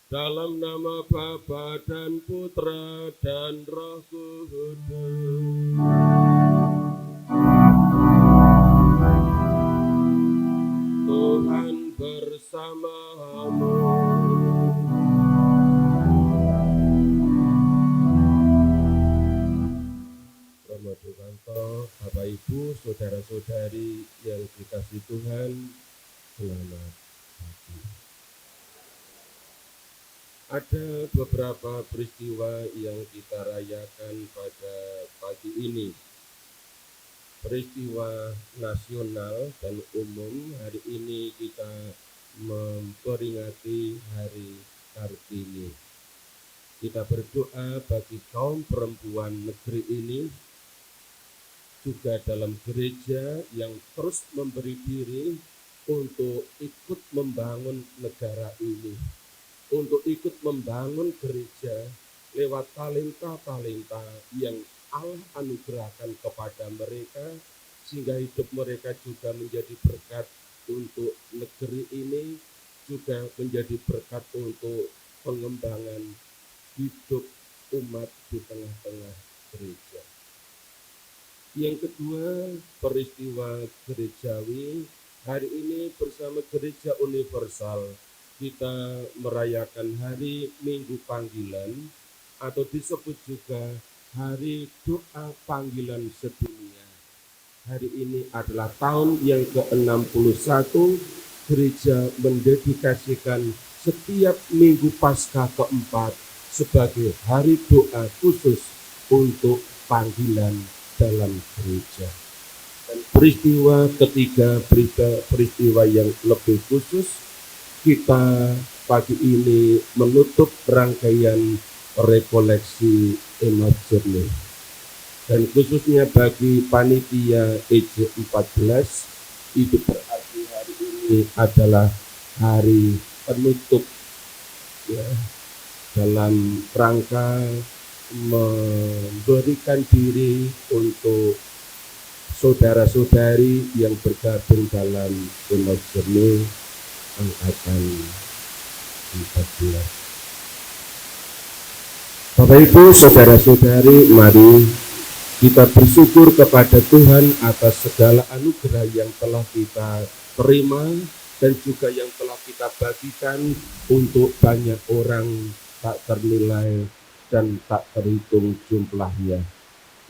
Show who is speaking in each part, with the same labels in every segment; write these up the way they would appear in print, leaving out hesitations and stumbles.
Speaker 1: Dalam nama Bapa dan Putra dan Roh Kudus. Tuhan bersamamu. Ramadanto, Bapak Ibu, saudara-saudari yang dikasihi Tuhan, selamat pagi. Ada beberapa peristiwa yang kita rayakan pada pagi ini. Peristiwa nasional dan umum. Hari ini kita memperingati Hari Kartini. Kita berdoa bagi kaum perempuan negeri ini, juga dalam gereja yang terus memberi diri untuk ikut membangun negara ini, untuk ikut membangun gereja lewat talenta-talenta yang Allah anugerahkan kepada mereka, sehingga hidup mereka juga menjadi berkat untuk negeri ini, juga menjadi berkat untuk pengembangan hidup umat di tengah-tengah gereja. Yang kedua, peristiwa gerejawi. Hari ini bersama Gereja Universal kita merayakan Hari Minggu Panggilan, atau disebut juga Hari Doa Panggilan Sedunia. Hari ini adalah tahun yang ke-61 gereja mendedikasikan setiap Minggu Paskah keempat sebagai hari doa khusus untuk panggilan dalam gereja. Dan peristiwa ketiga, peristiwa yang lebih khusus, kita pagi ini menutup rangkaian rekoleksi Emmaus Journey. Dan khususnya bagi panitia EJ14, itu berarti hari ini adalah hari penutup, ya, dalam rangka memberikan diri untuk saudara-saudari yang bergabung dalam Emmaus Journey angkatan 14. Bapak Ibu, saudara-saudari, mari kita bersyukur kepada Tuhan atas segala anugerah yang telah kita terima dan juga yang telah kita bagikan untuk banyak orang, tak ternilai dan tak terhitung jumlahnya.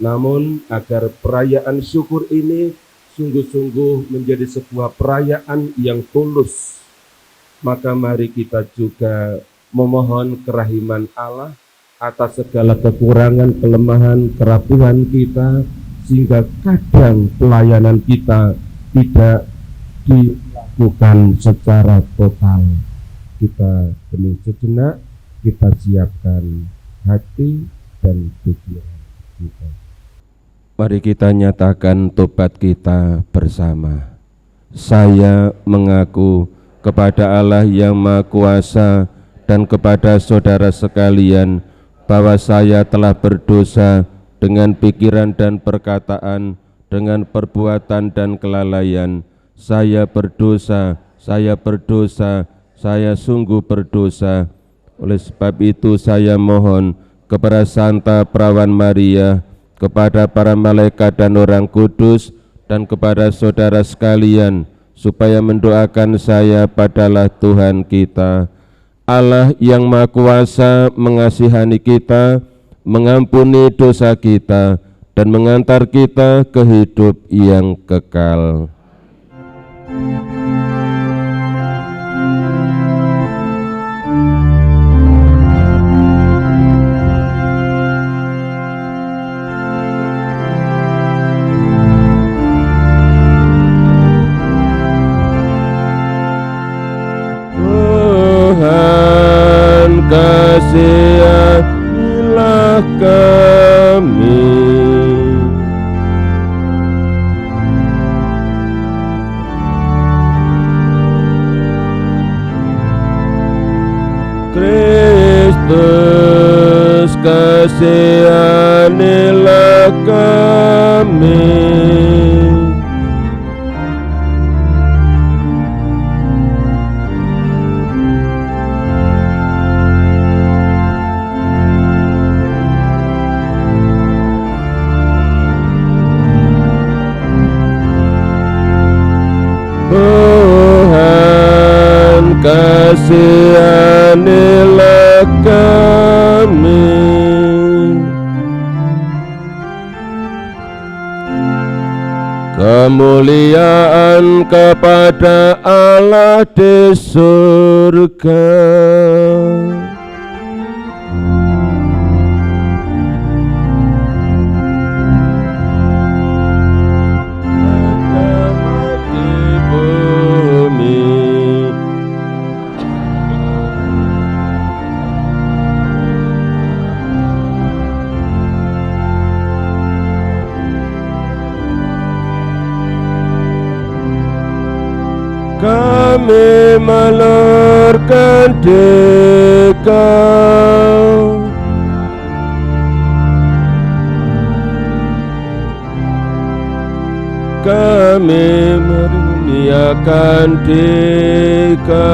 Speaker 1: Namun agar perayaan syukur ini sungguh-sungguh menjadi sebuah perayaan yang tulus, maka mari kita juga memohon kerahiman Allah atas segala kekurangan, kelemahan, kerapuhan kita, sehingga kadang pelayanan kita tidak dilakukan secara total. Kita hening sejenak, kita siapkan hati dan pikiran kita. Mari kita nyatakan tobat kita bersama. Saya mengaku
Speaker 2: kepada Allah yang Maha Kuasa, dan kepada saudara sekalian bahwa saya telah berdosa dengan pikiran dan perkataan, dengan perbuatan dan kelalaian. Saya berdosa, saya sungguh berdosa. Oleh sebab itu saya mohon kepada Santa Perawan Maria, kepada para malaikat dan orang kudus, dan kepada saudara sekalian, supaya mendoakan saya padalah Tuhan kita. Allah yang Maha Kuasa mengasihani kita, mengampuni dosa kita, dan mengantar kita ke hidup yang kekal. Kasihanilah kami. Kristus, kasihanilah kami. Kasihanilah kami. Kemuliaan kepada Allah di surga. Kami melurkan Dikau, kami memuliakan Dikau.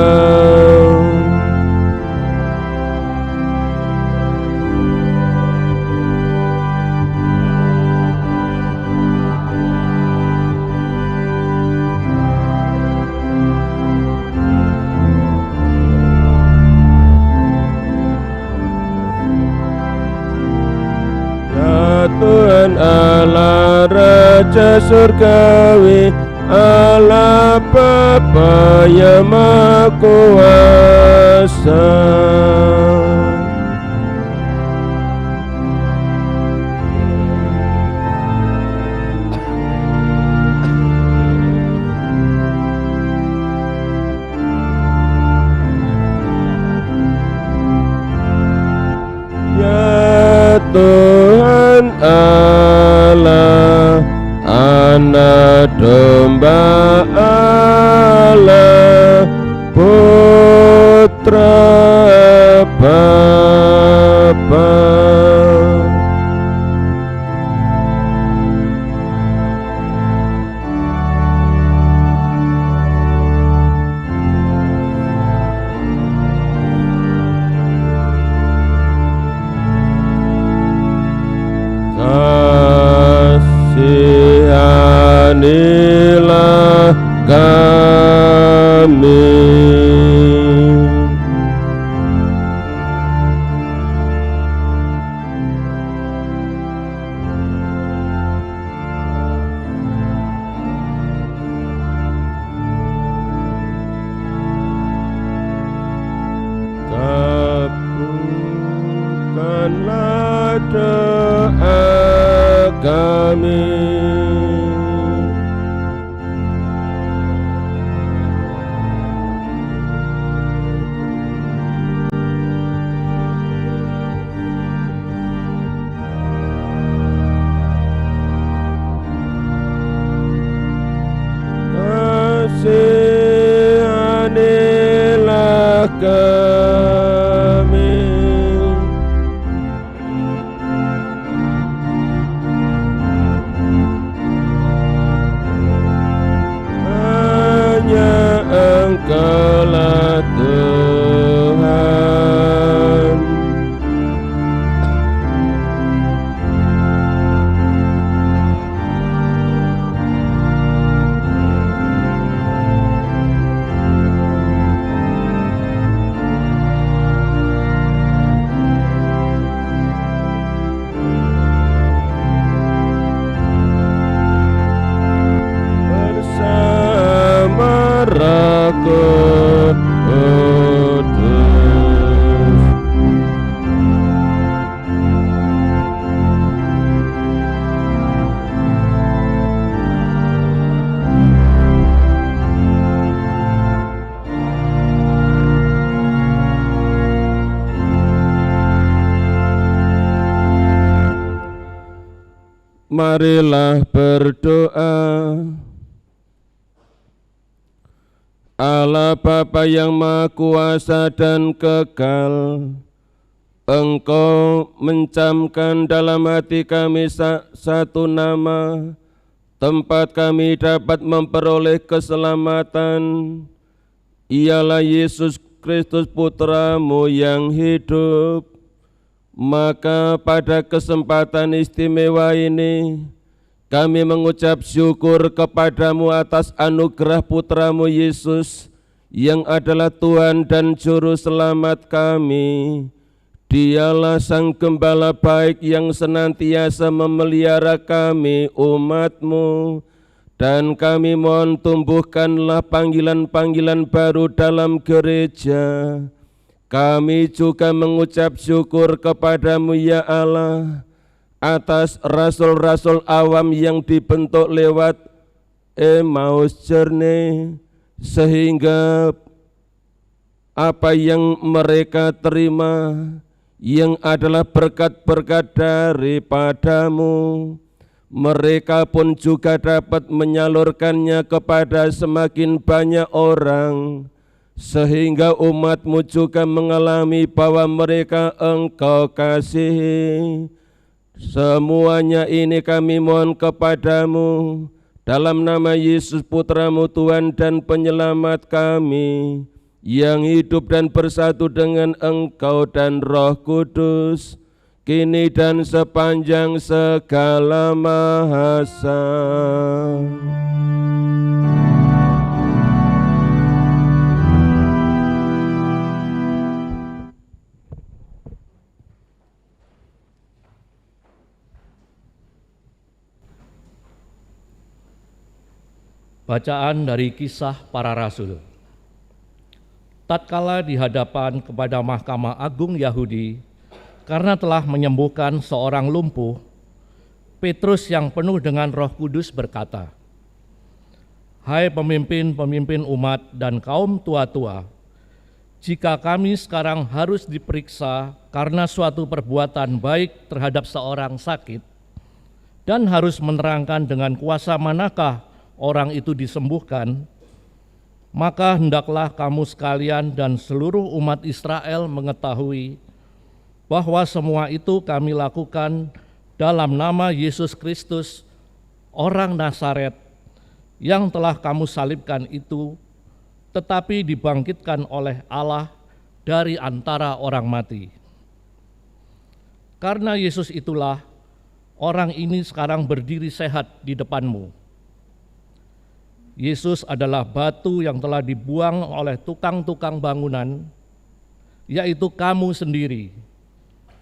Speaker 2: Tuhan Allah Raja Surgawi, Allah Bapa yang Maha Kuasa. Ya Tuhan Allah, Anak Domba Allah, Putra Bapa. Kasihanilah kami. Kabulkanlah doa kami. Allah kami. Hanya Engkaulah Tuhan. Bersama Roh Kudus. Marilah berdoa. Allah Bapa yang Maha Kuasa dan Kekal, Engkau mencamkan dalam hati kami satu nama, tempat kami dapat memperoleh keselamatan, ialah Yesus Kristus Putra-Mu yang hidup. Maka pada kesempatan istimewa ini, kami mengucap syukur kepadamu atas anugerah Putra-Mu Yesus, yang adalah Tuhan dan Juru Selamat kami. Dialah Sang Gembala baik yang senantiasa memelihara kami, umat-Mu, dan kami mohon tumbuhkanlah panggilan-panggilan baru dalam gereja. Kami juga mengucap syukur kepadamu ya Allah, atas rasul-rasul awam yang dibentuk lewat Emmaus Journey, sehingga apa yang mereka terima yang adalah berkat-berkat daripadamu, mereka pun juga dapat menyalurkannya kepada semakin banyak orang, sehingga umat-Mu juga mengalami bahwa mereka Engkau kasihi. Semuanya ini kami mohon kepadamu dalam nama Yesus Putra-Mu Tuhan dan Penyelamat kami, yang hidup dan bersatu dengan Engkau dan Roh Kudus, kini dan sepanjang segala masa.
Speaker 3: Bacaan dari Kisah Para Rasul. Tatkala di hadapan kepada Mahkamah Agung Yahudi, karena telah menyembuhkan seorang lumpuh, Petrus yang penuh dengan Roh Kudus berkata, "Hai pemimpin-pemimpin umat dan kaum tua-tua, jika kami sekarang harus diperiksa karena suatu perbuatan baik terhadap seorang sakit, dan harus menerangkan dengan kuasa manakah orang itu disembuhkan, maka hendaklah kamu sekalian dan seluruh umat Israel mengetahui bahwa semua itu kami lakukan dalam nama Yesus Kristus, orang Nazaret, yang telah kamu salibkan itu, tetapi dibangkitkan oleh Allah dari antara orang mati. Karena Yesus itulah orang ini sekarang berdiri sehat di depanmu. Yesus adalah batu yang telah dibuang oleh tukang-tukang bangunan, yaitu kamu sendiri,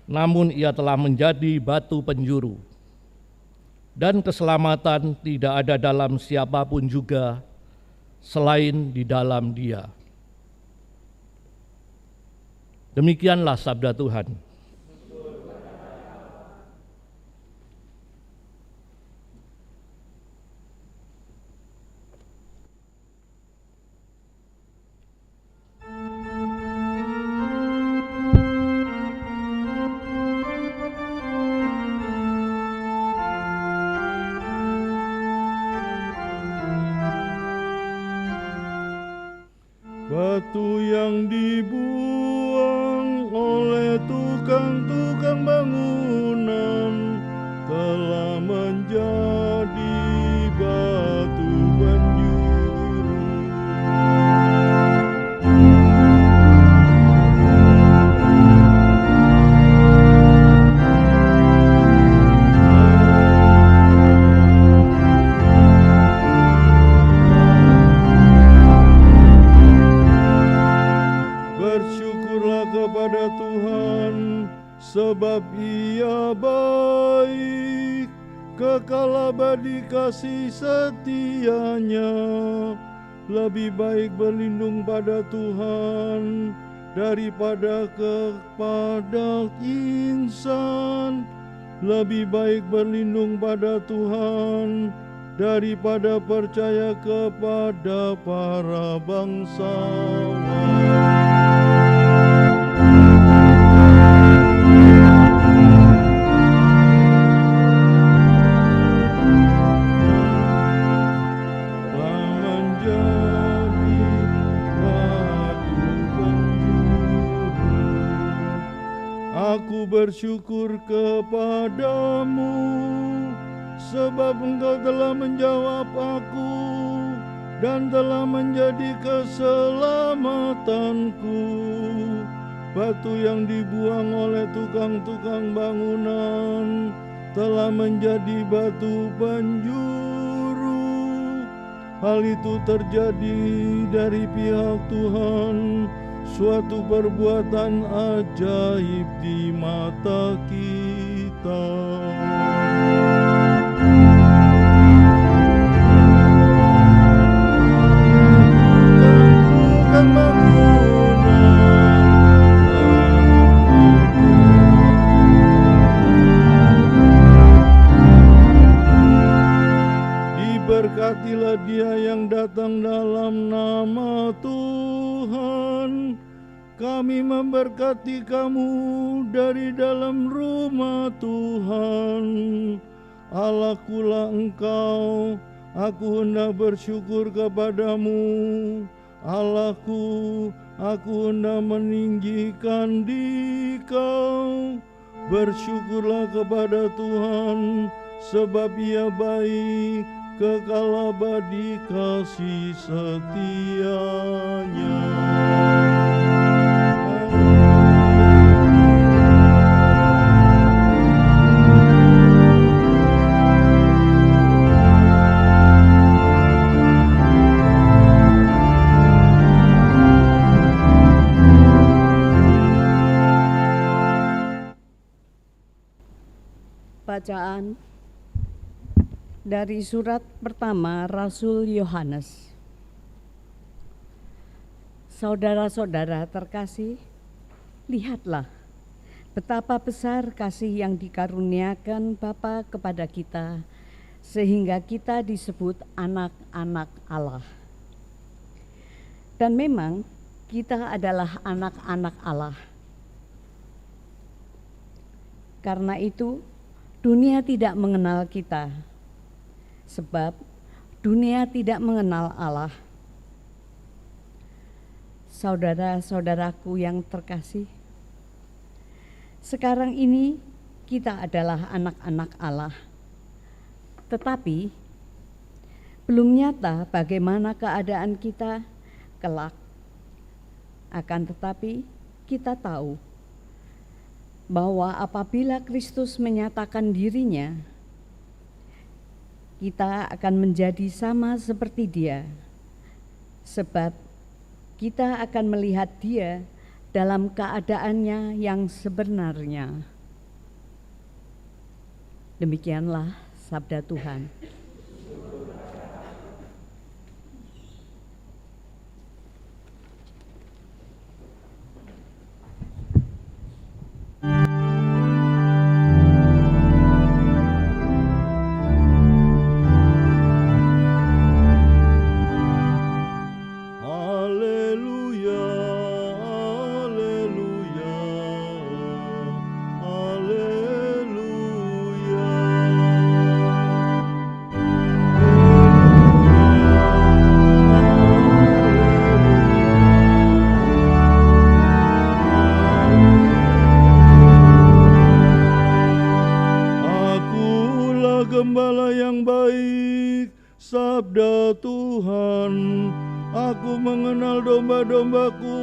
Speaker 3: namun ia telah menjadi batu penjuru. Dan keselamatan tidak ada dalam siapapun juga selain di dalam Dia." Demikianlah sabda Tuhan.
Speaker 4: batu yang dibuang oleh tukang-tukang bangunan telah menjadi batu penjuru. Bersyukurlah kepada Tuhan, sebab Ia baik, kekal abadi kasih setia-Nya. Lebih baik berlindung pada Tuhan daripada kepada insan. Lebih baik berlindung pada Tuhan daripada percaya kepada para bangsawan. Aku bersyukur kepadamu, sebab Engkau telah menjawab aku dan telah menjadi keselamatanku. Batu yang dibuang oleh tukang-tukang bangunan telah menjadi batu penjuru. Hal itu terjadi dari pihak Tuhan, suatu perbuatan ajaib di mata kita. Diberkatilah Dia yang datang dalam nama Tuhan. Kami memberkati kamu dari dalam rumah Tuhan. Allahkulah Engkau, aku hendak bersyukur kepadamu. Allahku, aku hendak meninggikan Dikau. Bersyukurlah kepada Tuhan, sebab Ia baik, kekal abadi kasih setia-Nya.
Speaker 5: Bacaan dari surat pertama Rasul Yohanes. Saudara-saudara terkasih, lihatlah betapa besar kasih yang dikaruniakan Bapa kepada kita, sehingga kita disebut anak-anak Allah. Dan memang kita adalah anak-anak Allah. Karena itu, dunia tidak mengenal kita, sebab dunia tidak mengenal Allah. Saudara-saudaraku yang terkasih, sekarang ini kita adalah anak-anak Allah, tetapi belum nyata bagaimana keadaan kita kelak. Akan tetapi kita tahu bahwa apabila Kristus menyatakan dirinya, kita akan menjadi sama seperti Dia, sebab kita akan melihat Dia dalam keadaannya yang sebenarnya. Demikianlah sabda Tuhan.
Speaker 4: Aku mengenal domba-dombaku,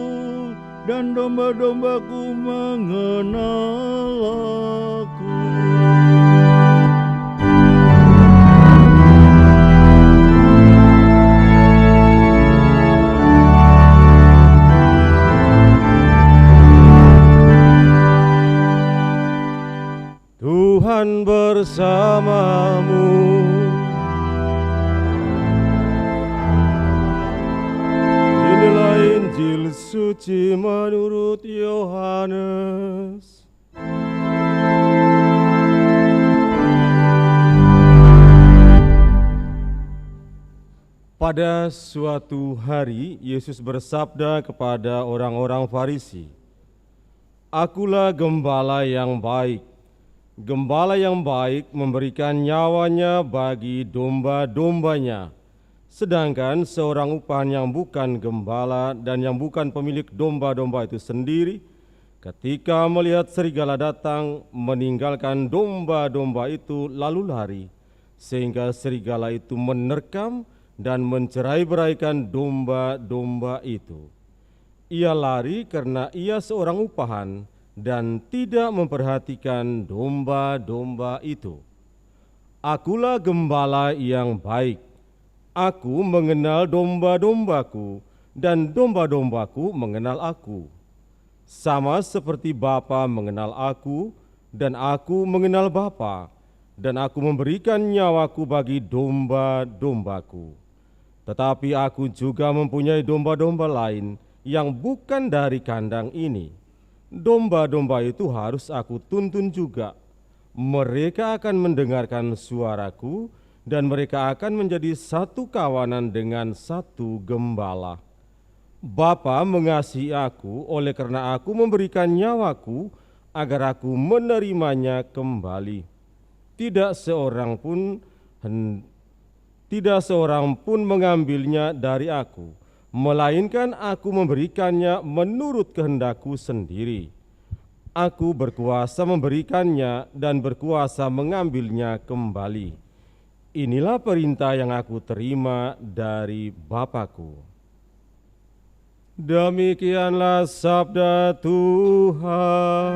Speaker 4: dan domba-dombaku mengenal aku.
Speaker 6: Tuhan bersamamu. Inilah Injil suci menurut Yohanes. Pada suatu hari, Yesus bersabda kepada orang-orang Farisi, "Akulah gembala yang baik. Gembala yang baik memberikan nyawanya bagi domba-dombanya. Sedangkan seorang upahan yang bukan gembala dan yang bukan pemilik domba-domba itu sendiri, ketika melihat serigala datang, meninggalkan domba-domba itu lalu lari, sehingga serigala itu menerkam dan mencerai-beraikan domba-domba itu. Ia lari karena ia seorang upahan dan tidak memperhatikan domba-domba itu. Akulah gembala yang baik. Aku mengenal domba-dombaku, dan domba-dombaku mengenal aku. Sama seperti Bapa mengenal aku, dan aku mengenal Bapa, dan aku memberikan nyawaku bagi domba-dombaku. Tetapi aku juga mempunyai domba-domba lain yang bukan dari kandang ini. Domba-domba itu harus aku tuntun juga. Mereka akan mendengarkan suaraku, dan mereka akan menjadi satu kawanan dengan satu gembala. Bapa mengasihi aku, oleh karena aku memberikan nyawaku, agar aku menerimanya kembali. Tidak seorang pun mengambilnya dari aku, melainkan aku memberikannya menurut kehendakku sendiri. Aku berkuasa memberikannya dan berkuasa mengambilnya kembali. Inilah perintah yang aku terima dari Bapa-Ku." Demikianlah sabda Tuhan.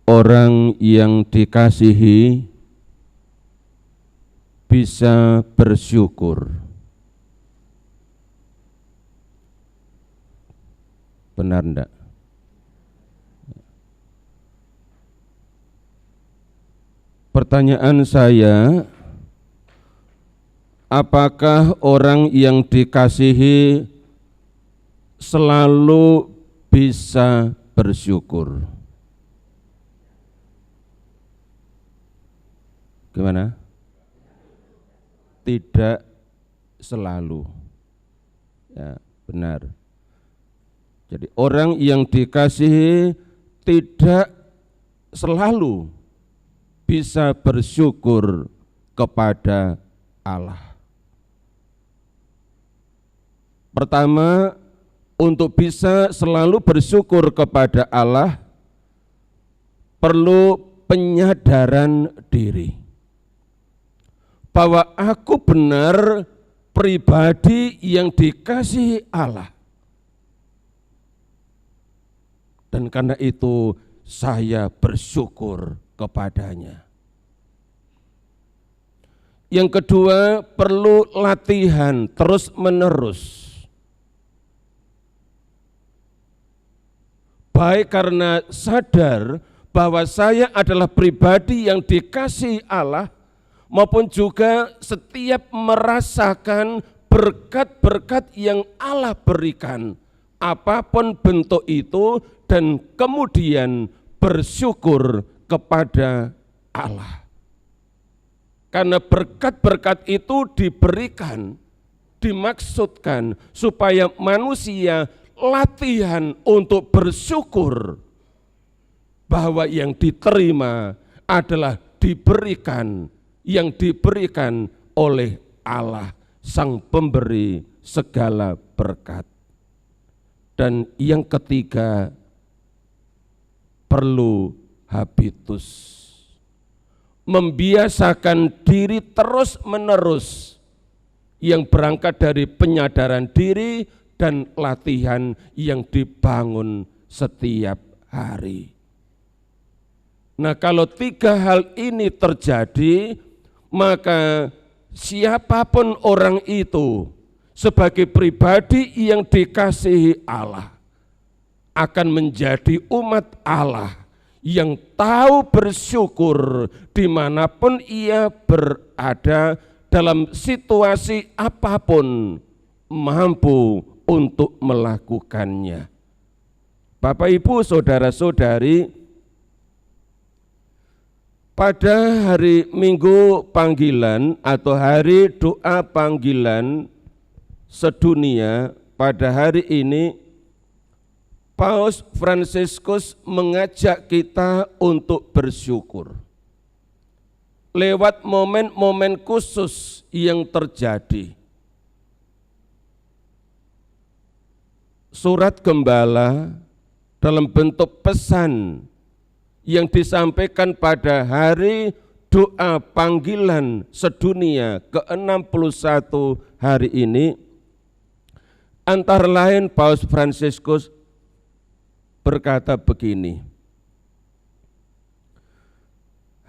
Speaker 2: Orang yang dikasihi bisa bersyukur. Benar enggak? Pertanyaan saya, apakah orang yang dikasihi selalu bisa bersyukur? Gimana? Tidak selalu. Ya, benar. Jadi orang yang dikasihi tidak selalu bisa bersyukur kepada Allah. Pertama, untuk bisa selalu bersyukur kepada Allah, perlu penyadaran diri bahwa aku benar pribadi yang dikasihi Allah. Dan karena itu saya bersyukur kepadanya. Yang kedua, perlu latihan terus-menerus. Baik karena sadar bahwa saya adalah pribadi yang dikasihi Allah, maupun juga setiap merasakan berkat-berkat yang Allah berikan, apapun bentuk itu, dan kemudian bersyukur kepada Allah. Karena berkat-berkat itu diberikan, dimaksudkan supaya manusia latihan untuk bersyukur bahwa yang diterima adalah diberikan, yang diberikan oleh Allah, Sang Pemberi segala berkat. Dan yang ketiga, perlu habitus. Membiasakan diri terus-menerus yang berangkat dari penyadaran diri dan latihan yang dibangun setiap hari. Nah, kalau 3 hal ini terjadi, maka siapapun orang itu sebagai pribadi yang dikasihi Allah akan menjadi umat Allah yang tahu bersyukur dimanapun ia berada, dalam situasi apapun mampu untuk melakukannya. Bapak, Ibu, saudara-saudari, pada hari Minggu panggilan atau hari doa panggilan sedunia pada hari ini, Paus Fransiskus mengajak kita untuk bersyukur lewat momen-momen khusus yang terjadi. Surat Gembala dalam bentuk pesan yang disampaikan pada hari doa panggilan sedunia ke-61 hari ini, antara lain Paus Fransiskus berkata begini,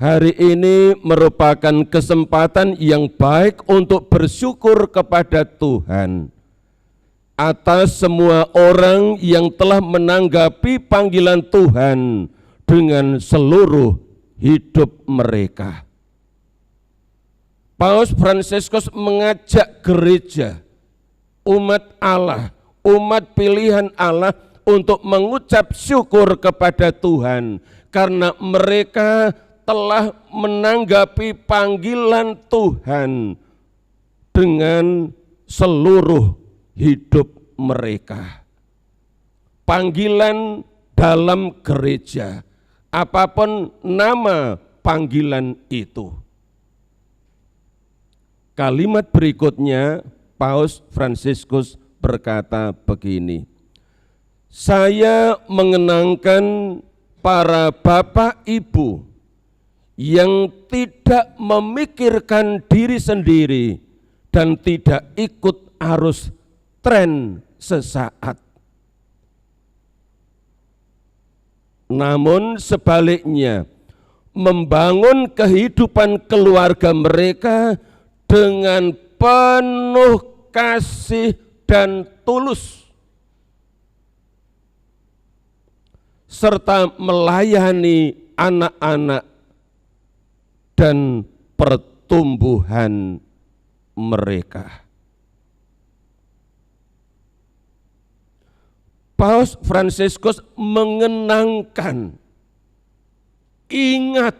Speaker 2: hari ini merupakan kesempatan yang baik untuk bersyukur kepada Tuhan atas semua orang yang telah menanggapi panggilan Tuhan dengan seluruh hidup mereka. Paus Fransiskus mengajak gereja, umat Allah, umat pilihan Allah untuk mengucap syukur kepada Tuhan karena mereka telah menanggapi panggilan Tuhan dengan seluruh hidup mereka. Panggilan dalam gereja, apapun nama panggilan itu. Kalimat berikutnya Paus Fransiskus berkata begini, saya mengenangkan para bapak ibu yang tidak memikirkan diri sendiri dan tidak ikut arus tren sesaat. Namun sebaliknya, membangun kehidupan keluarga mereka dengan penuh kasih dan tulus, serta melayani anak-anak dan pertumbuhan mereka. Paus Fransiskus mengenangkan, ingat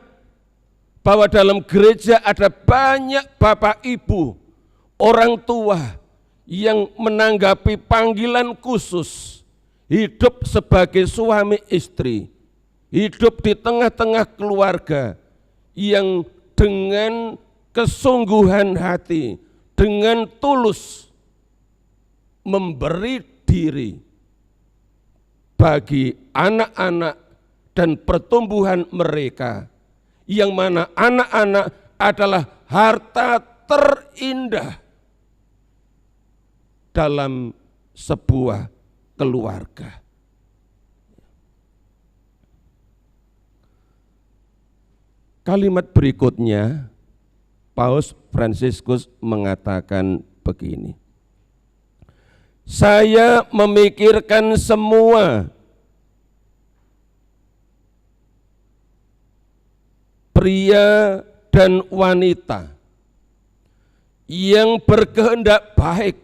Speaker 2: bahwa dalam gereja ada banyak bapak ibu, orang tua yang menanggapi panggilan khusus, hidup sebagai suami istri, hidup di tengah-tengah keluarga yang dengan kesungguhan hati, dengan tulus memberi diri bagi anak-anak dan pertumbuhan mereka, yang mana anak-anak adalah harta terindah dalam sebuah keluarga. Kalimat berikutnya, Paus Fransiskus mengatakan begini, saya memikirkan semua pria dan wanita yang berkehendak baik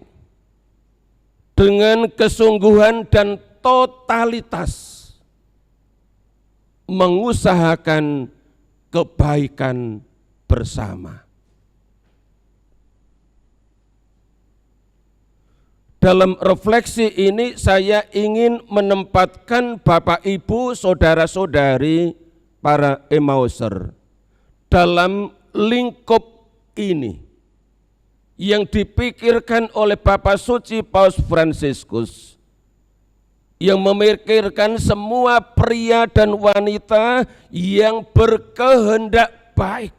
Speaker 2: dengan kesungguhan dan totalitas mengusahakan kebaikan bersama. Dalam refleksi ini saya ingin menempatkan Bapak Ibu, saudara-saudari, para Emmauser dalam lingkup ini yang dipikirkan oleh Bapak Suci Paus Fransiskus yang memikirkan semua pria dan wanita yang berkehendak baik.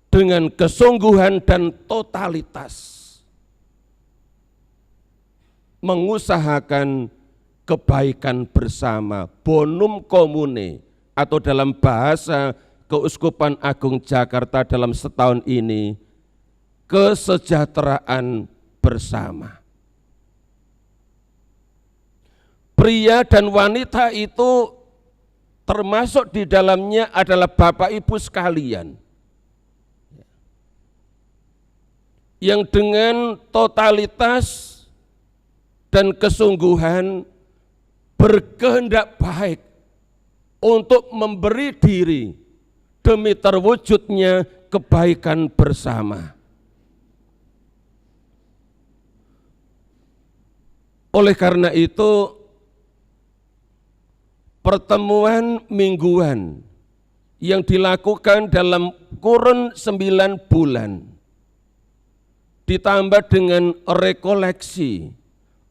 Speaker 2: Dengan kesungguhan dan totalitas mengusahakan kebaikan bersama, bonum comune, atau dalam bahasa Keuskupan Agung Jakarta dalam setahun ini, kesejahteraan bersama. Pria dan wanita itu termasuk di dalamnya adalah Bapak Ibu sekalian, yang dengan totalitas dan kesungguhan berkehendak baik untuk memberi diri demi terwujudnya kebaikan bersama. Oleh karena itu, pertemuan mingguan yang dilakukan dalam kurun 9 bulan ditambah dengan rekoleksi,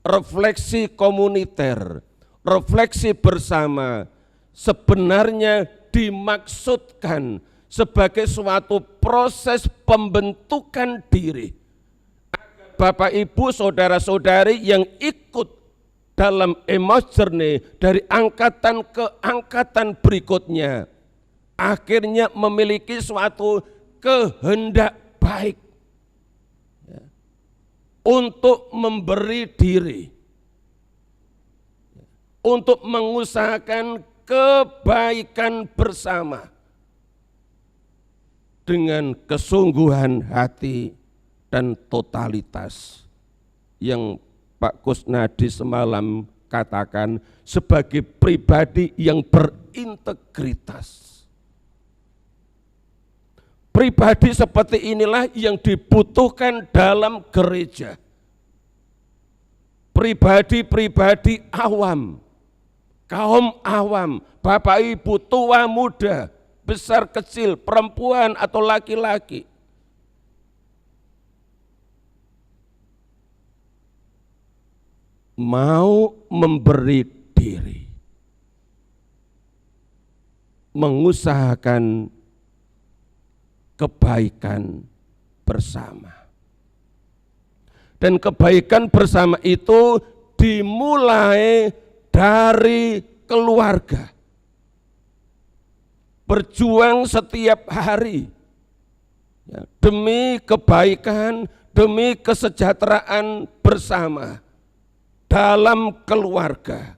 Speaker 2: refleksi komuniter, refleksi bersama, sebenarnya dimaksudkan sebagai suatu proses pembentukan diri. Bapak, Ibu, saudara-saudari yang ikut dalam Emmaus Journey dari angkatan ke angkatan berikutnya, akhirnya memiliki suatu kehendak baik untuk memberi diri, untuk mengusahakan kebaikan bersama dengan kesungguhan hati dan totalitas yang Pak Kusnadi semalam katakan sebagai pribadi yang berintegritas. Pribadi seperti inilah yang dibutuhkan dalam gereja. Pribadi-pribadi awam, kaum awam, Bapak Ibu, tua muda, besar kecil, perempuan atau laki-laki. Mau memberi diri, mengusahakan kebaikan bersama. Dan kebaikan bersama itu dimulai dari keluarga. Berjuang setiap hari ya, demi kebaikan, demi kesejahteraan bersama dalam keluarga.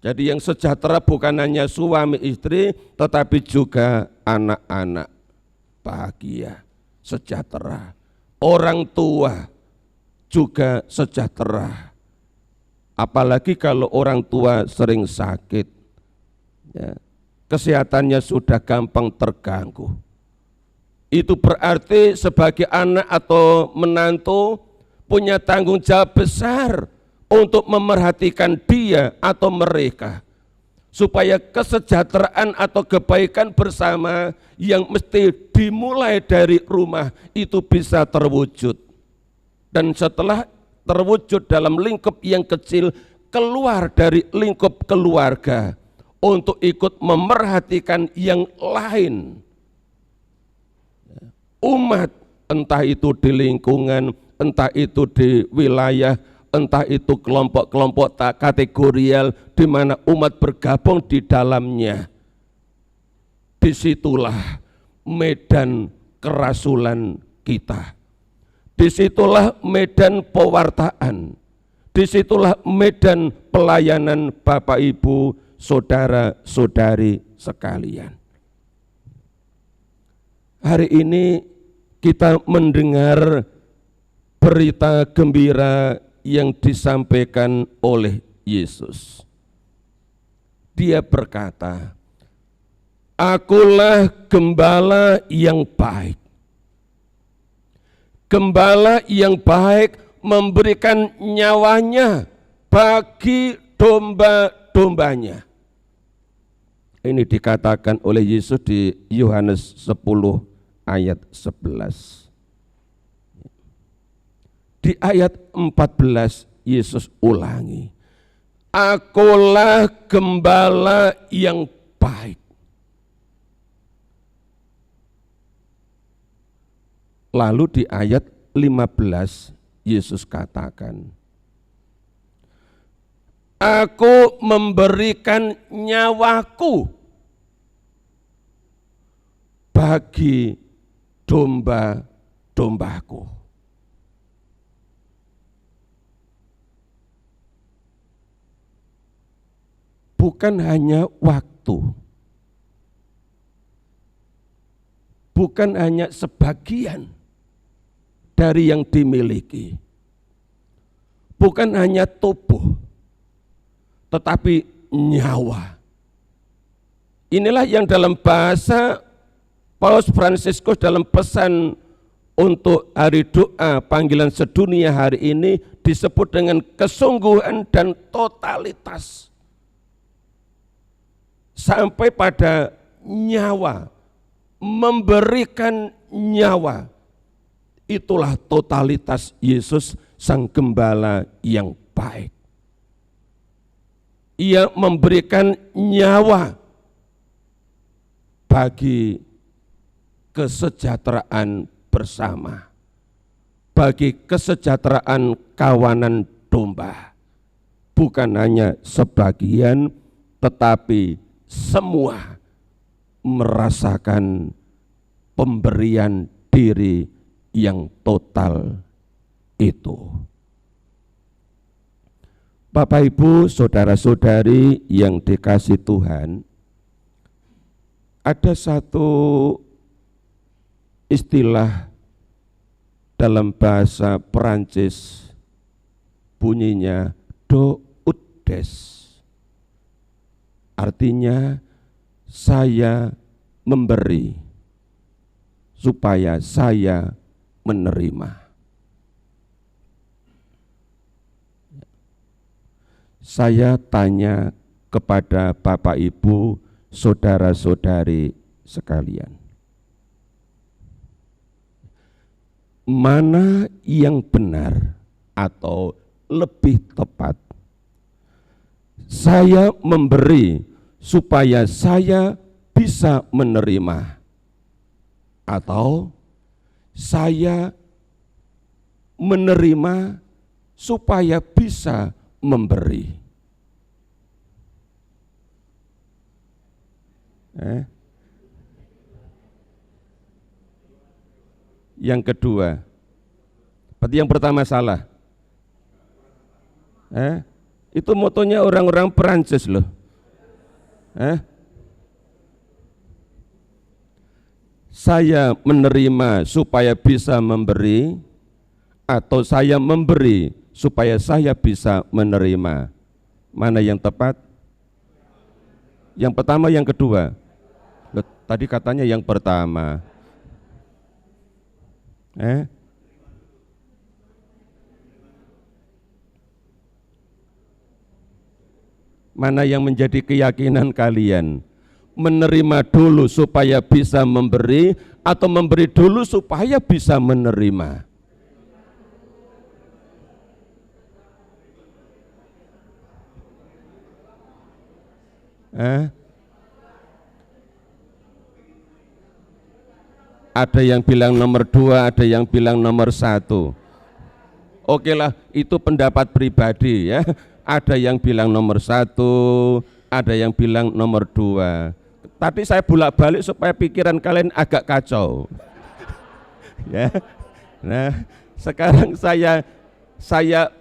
Speaker 2: Jadi yang sejahtera bukan hanya suami istri, tetapi juga anak-anak bahagia, sejahtera. Orang tua juga sejahtera. Apalagi kalau orang tua sering sakit, ya, kesehatannya sudah gampang terganggu. Itu berarti sebagai anak atau menantu punya tanggung jawab besar untuk memerhatikan dia atau mereka, supaya kesejahteraan atau kebaikan bersama yang mesti dimulai dari rumah itu bisa terwujud. Dan setelah terwujud dalam lingkup yang kecil, keluar dari lingkup keluarga untuk ikut memerhatikan yang lain. Umat, entah itu di lingkungan, entah itu di wilayah, entah itu kelompok-kelompok tak kategorial di mana umat bergabung di dalamnya. Disitulah medan kerasulan kita. Disitulah medan pewartaan. Disitulah medan pelayanan Bapak Ibu, saudara-saudari sekalian. Hari ini kita mendengar berita gembira yang disampaikan oleh Yesus. Dia berkata, "Akulah gembala yang baik." Gembala yang baik memberikan nyawanya bagi domba-dombanya. Ini dikatakan oleh Yesus di Yohanes 10 ayat 11. Di ayat 14 Yesus ulangi, Akulah gembala yang baik. Lalu di ayat 15 Yesus katakan, Aku memberikan nyawaku bagi domba-dombaku. Bukan hanya waktu, bukan hanya sebagian dari yang dimiliki, bukan hanya tubuh, tetapi nyawa. Inilah yang dalam bahasa Paus Fransiskus dalam pesan untuk hari doa panggilan sedunia hari ini disebut dengan kesungguhan dan totalitas. Sampai pada nyawa, memberikan nyawa. Itulah totalitas Yesus Sang Gembala yang baik. Ia memberikan nyawa bagi kesejahteraan bersama, bagi kesejahteraan kawanan domba. Bukan hanya sebagian, tetapi semua merasakan pemberian diri yang total itu. Bapak, Ibu, saudara-saudari yang dikasihi Tuhan, ada satu istilah dalam bahasa Perancis, bunyinya do ut des. Artinya saya memberi supaya saya menerima. Saya tanya kepada Bapak Ibu, saudara-saudari sekalian, mana yang benar atau lebih tepat? Saya memberi supaya saya bisa menerima, atau saya menerima supaya bisa memberi? Yang kedua, berarti yang pertama salah. Itu motonya orang-orang Perancis loh. Saya menerima supaya bisa memberi, atau saya memberi supaya saya bisa menerima? Mana yang tepat? Yang pertama, yang kedua? Loh, tadi katanya yang pertama. Mana yang menjadi keyakinan kalian? Menerima dulu supaya bisa memberi, atau memberi dulu supaya bisa menerima? Ada yang bilang nomor 2, ada yang bilang nomor 1. Oke lah, itu pendapat pribadi ya. Ada yang bilang nomor 1, ada yang bilang nomor 2. Tadi saya bolak-balik supaya pikiran kalian agak kacau. Ya. Nah, sekarang saya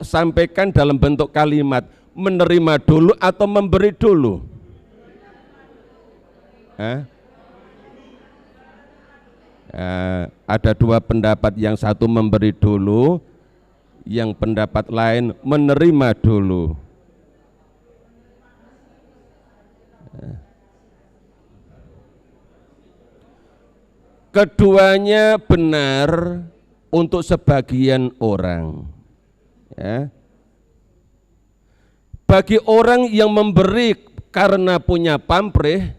Speaker 2: sampaikan dalam bentuk kalimat, menerima dulu atau memberi dulu? Ada dua pendapat, yang satu memberi dulu, yang pendapat lain menerima dulu. Keduanya benar untuk sebagian orang. Ya. Bagi orang yang memberi karena punya pamrih,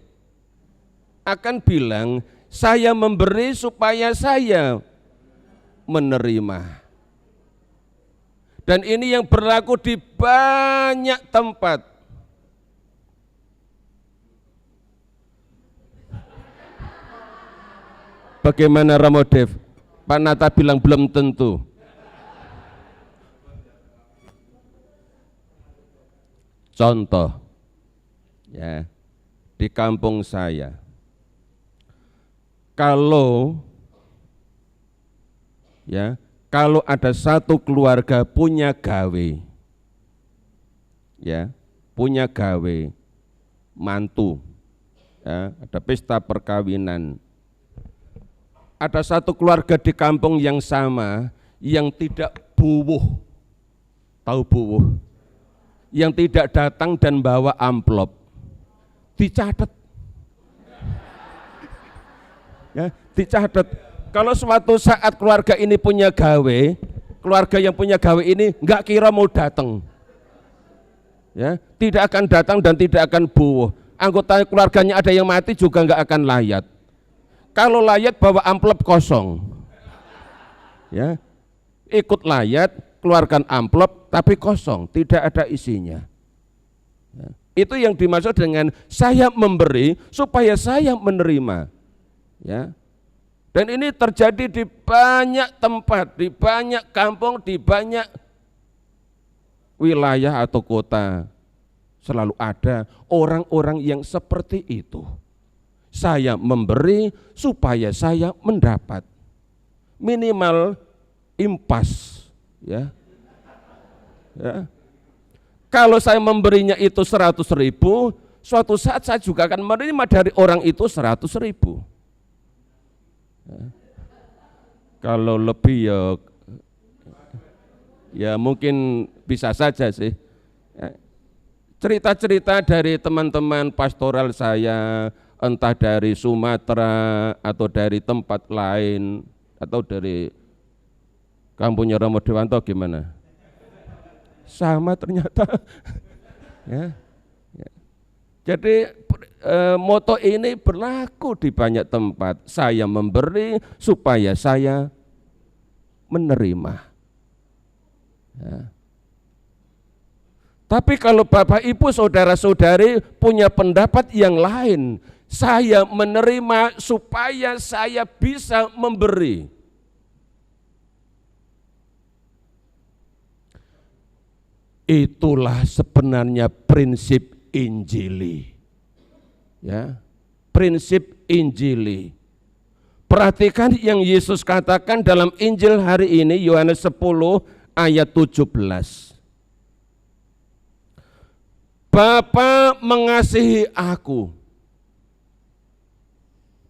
Speaker 2: akan bilang, saya memberi supaya saya menerima. Dan ini yang berlaku di banyak tempat. Bagaimana Romo Dev? Pak Nata bilang belum tentu. Contoh, ya, di kampung saya, kalau ada satu keluarga punya gawe, ya, punya gawe, mantu, ya, ada pesta perkawinan. Ada satu keluarga di kampung yang sama yang tidak buwuh, tahu buwuh? Yang tidak datang dan bawa amplop, dicatat. Ya, dicatat. Kalau suatu saat keluarga ini punya gawe, keluarga yang punya gawe ini nggak kira mau datang, ya, tidak akan datang dan tidak akan buwuh. Anggota keluarganya ada yang mati juga nggak akan layat. Kalau layat bawa amplop kosong, ya, ikut layat, keluarkan amplop tapi kosong, tidak ada isinya. Ya, itu yang dimaksud dengan saya memberi supaya saya menerima. Ya, dan ini terjadi di banyak tempat, di banyak kampung, di banyak wilayah atau kota. Selalu ada orang-orang yang seperti itu. Saya memberi supaya saya mendapat. Minimal impas, ya. Ya. Kalau saya memberinya itu 100.000, suatu saat saya juga akan menerima dari orang itu 100.000. Ya. Kalau lebih ya mungkin bisa saja sih. Ya. Cerita-cerita dari teman-teman pastoral saya, entah dari Sumatera atau dari tempat lain atau dari kampungnya Romo Dewanto gimana? Sama ternyata. Ya. Ya. Jadi moto ini berlaku di banyak tempat. Saya memberi supaya saya menerima. Ya. Tapi kalau Bapak Ibu saudara-saudari punya pendapat yang lain, saya menerima supaya saya bisa memberi. Itulah sebenarnya prinsip Injili. Ya, prinsip Injili. Perhatikan yang Yesus katakan dalam Injil hari ini, Yohanes 10 ayat 17. Bapa mengasihi aku,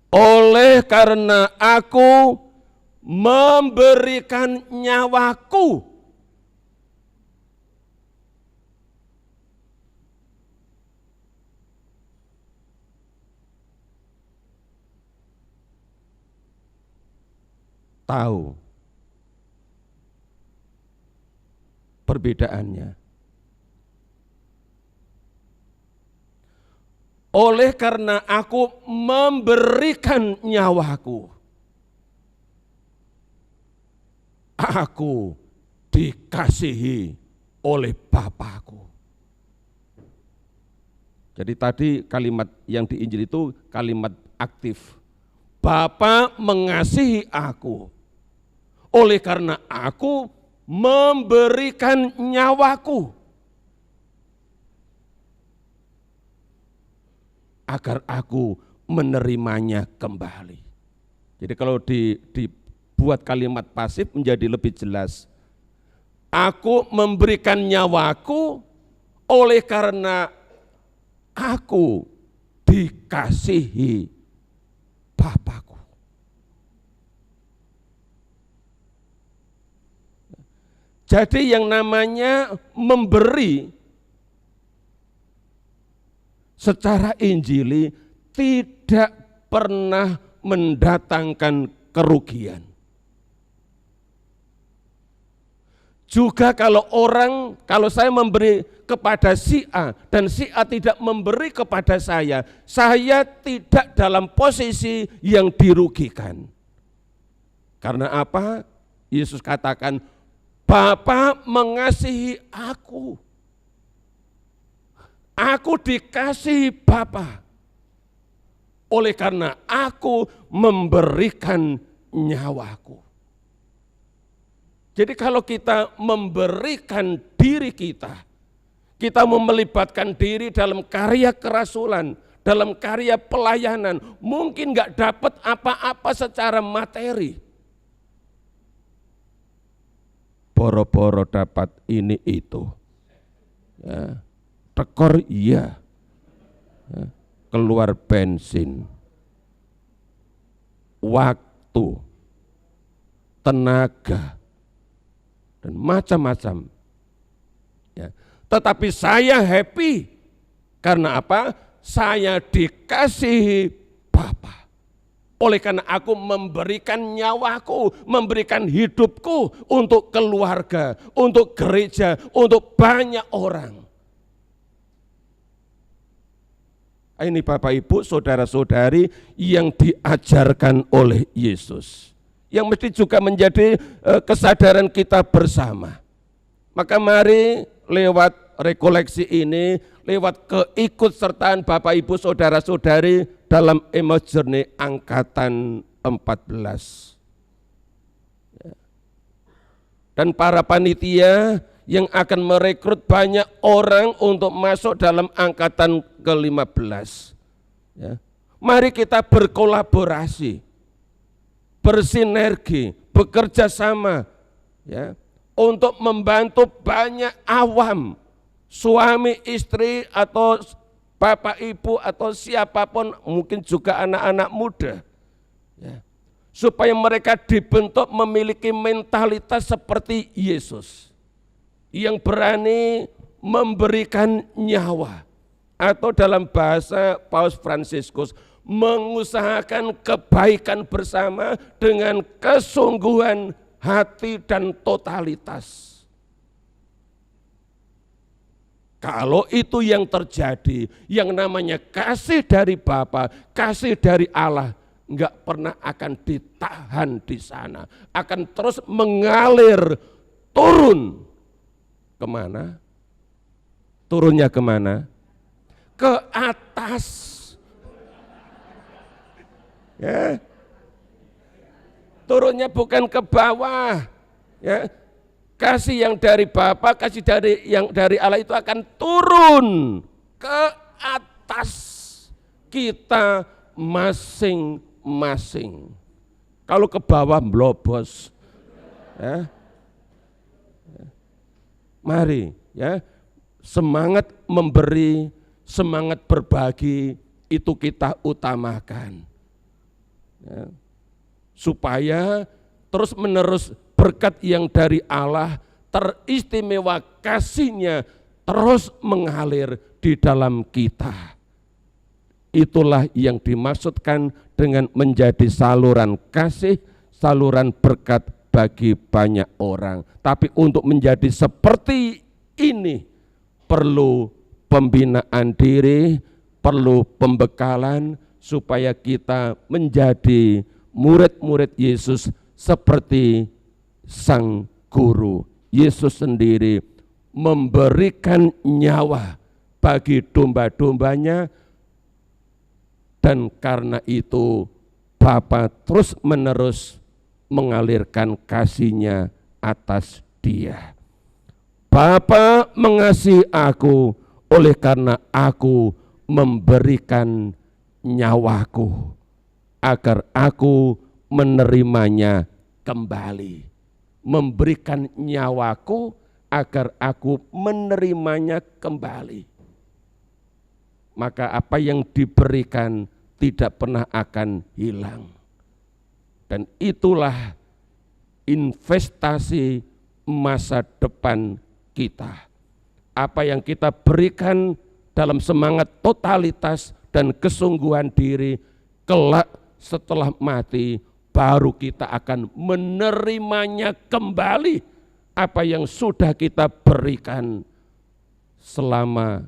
Speaker 2: oleh karena aku memberikan nyawaku. Tahu perbedaannya. Oleh karena aku memberikan nyawaku, aku dikasihi oleh Bapakku. Jadi tadi kalimat yang di Injil itu kalimat aktif. Bapa mengasihi aku, oleh karena aku memberikan nyawaku, agar aku menerimanya kembali. Jadi kalau dibuat kalimat pasif menjadi lebih jelas. Aku memberikan nyawaku oleh karena aku dikasihi Bapakku. Jadi yang namanya memberi secara Injili tidak pernah mendatangkan kerugian. Juga kalau saya memberi kepada si A dan si A tidak memberi kepada saya tidak dalam posisi yang dirugikan. Karena apa? Yesus katakan, Bapa mengasihi aku. Aku dikasihi Bapa. Oleh karena aku memberikan nyawaku. Jadi kalau kita memberikan diri kita melibatkan diri dalam karya kerasulan, dalam karya pelayanan, mungkin nggak dapat apa-apa secara materi. Boro-boro dapat ini itu. Ya. Tekor iya. Ya. Keluar bensin, waktu, tenaga, dan macam-macam. Ya. Tetapi saya happy, karena apa? Saya dikasihi Bapa. Oleh karena aku memberikan nyawaku, memberikan hidupku untuk keluarga, untuk gereja, untuk banyak orang. Ini Bapak Ibu, saudara-saudari yang diajarkan oleh Yesus. Yang mesti juga menjadi kesadaran kita bersama. Maka mari lewat rekoleksi ini, lewat keikutsertaan Bapak Ibu saudara-saudari dalam Emmaus Journey angkatan 14. Dan para panitia yang akan merekrut banyak orang untuk masuk dalam angkatan ke-15. Ya. Mari kita berkolaborasi, bersinergi, bekerja sama, ya, untuk membantu banyak awam, suami, istri, atau bapak, ibu, atau siapapun, mungkin juga anak-anak muda. Ya. Supaya mereka dibentuk memiliki mentalitas seperti Yesus, yang berani memberikan nyawa, atau dalam bahasa Paus Fransiskus, mengusahakan kebaikan bersama dengan kesungguhan hati dan totalitas. Kalau itu yang terjadi, yang namanya kasih dari Bapa, kasih dari Allah, enggak pernah akan ditahan di sana, akan terus mengalir turun. Kemana? Turunnya kemana? Ke atas. Ya. Turunnya bukan ke bawah. Ya. Kasih yang dari Bapa, kasih yang dari Allah itu akan turun ke atas kita masing-masing. Kalau ke bawah blobos. Ya. Mari, ya, semangat memberi, semangat berbagi itu kita utamakan, ya, supaya terus menerus berkat yang dari Allah, teristimewa kasih-Nya terus mengalir di dalam kita. Itulah yang dimaksudkan dengan menjadi saluran kasih, saluran berkat bagi banyak orang. Tapi untuk menjadi seperti ini perlu pembinaan diri, perlu pembekalan supaya kita menjadi murid-murid Yesus seperti Sang Guru. Yesus sendiri memberikan nyawa bagi domba-dombanya, dan karena itu Bapa terus menerus mengalirkan kasih-Nya atas dia. Bapa mengasihi aku oleh karena aku memberikan nyawaku agar aku menerimanya kembali. Memberikan nyawaku agar aku menerimanya kembali. Maka apa yang diberikan tidak pernah akan hilang. Dan itulah investasi masa depan kita. Apa yang kita berikan dalam semangat totalitas dan kesungguhan diri, kelak setelah mati baru kita akan menerimanya kembali apa yang sudah kita berikan selama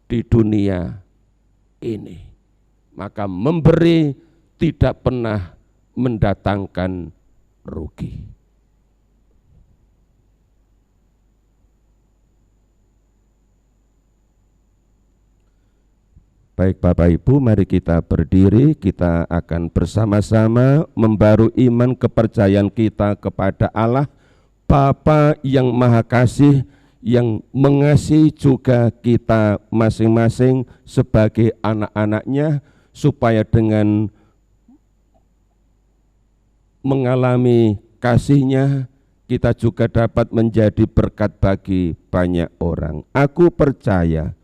Speaker 2: di dunia ini. Maka memberi tidak pernah mendatangkan rugi. Baik Bapak Ibu, mari kita berdiri, kita akan bersama-sama membaru iman kepercayaan kita kepada Allah, Bapa yang Maha Kasih, yang mengasihi juga kita masing-masing sebagai anak-anaknya, supaya dengan mengalami kasih-Nya, kita juga dapat menjadi berkat bagi banyak orang. Aku percaya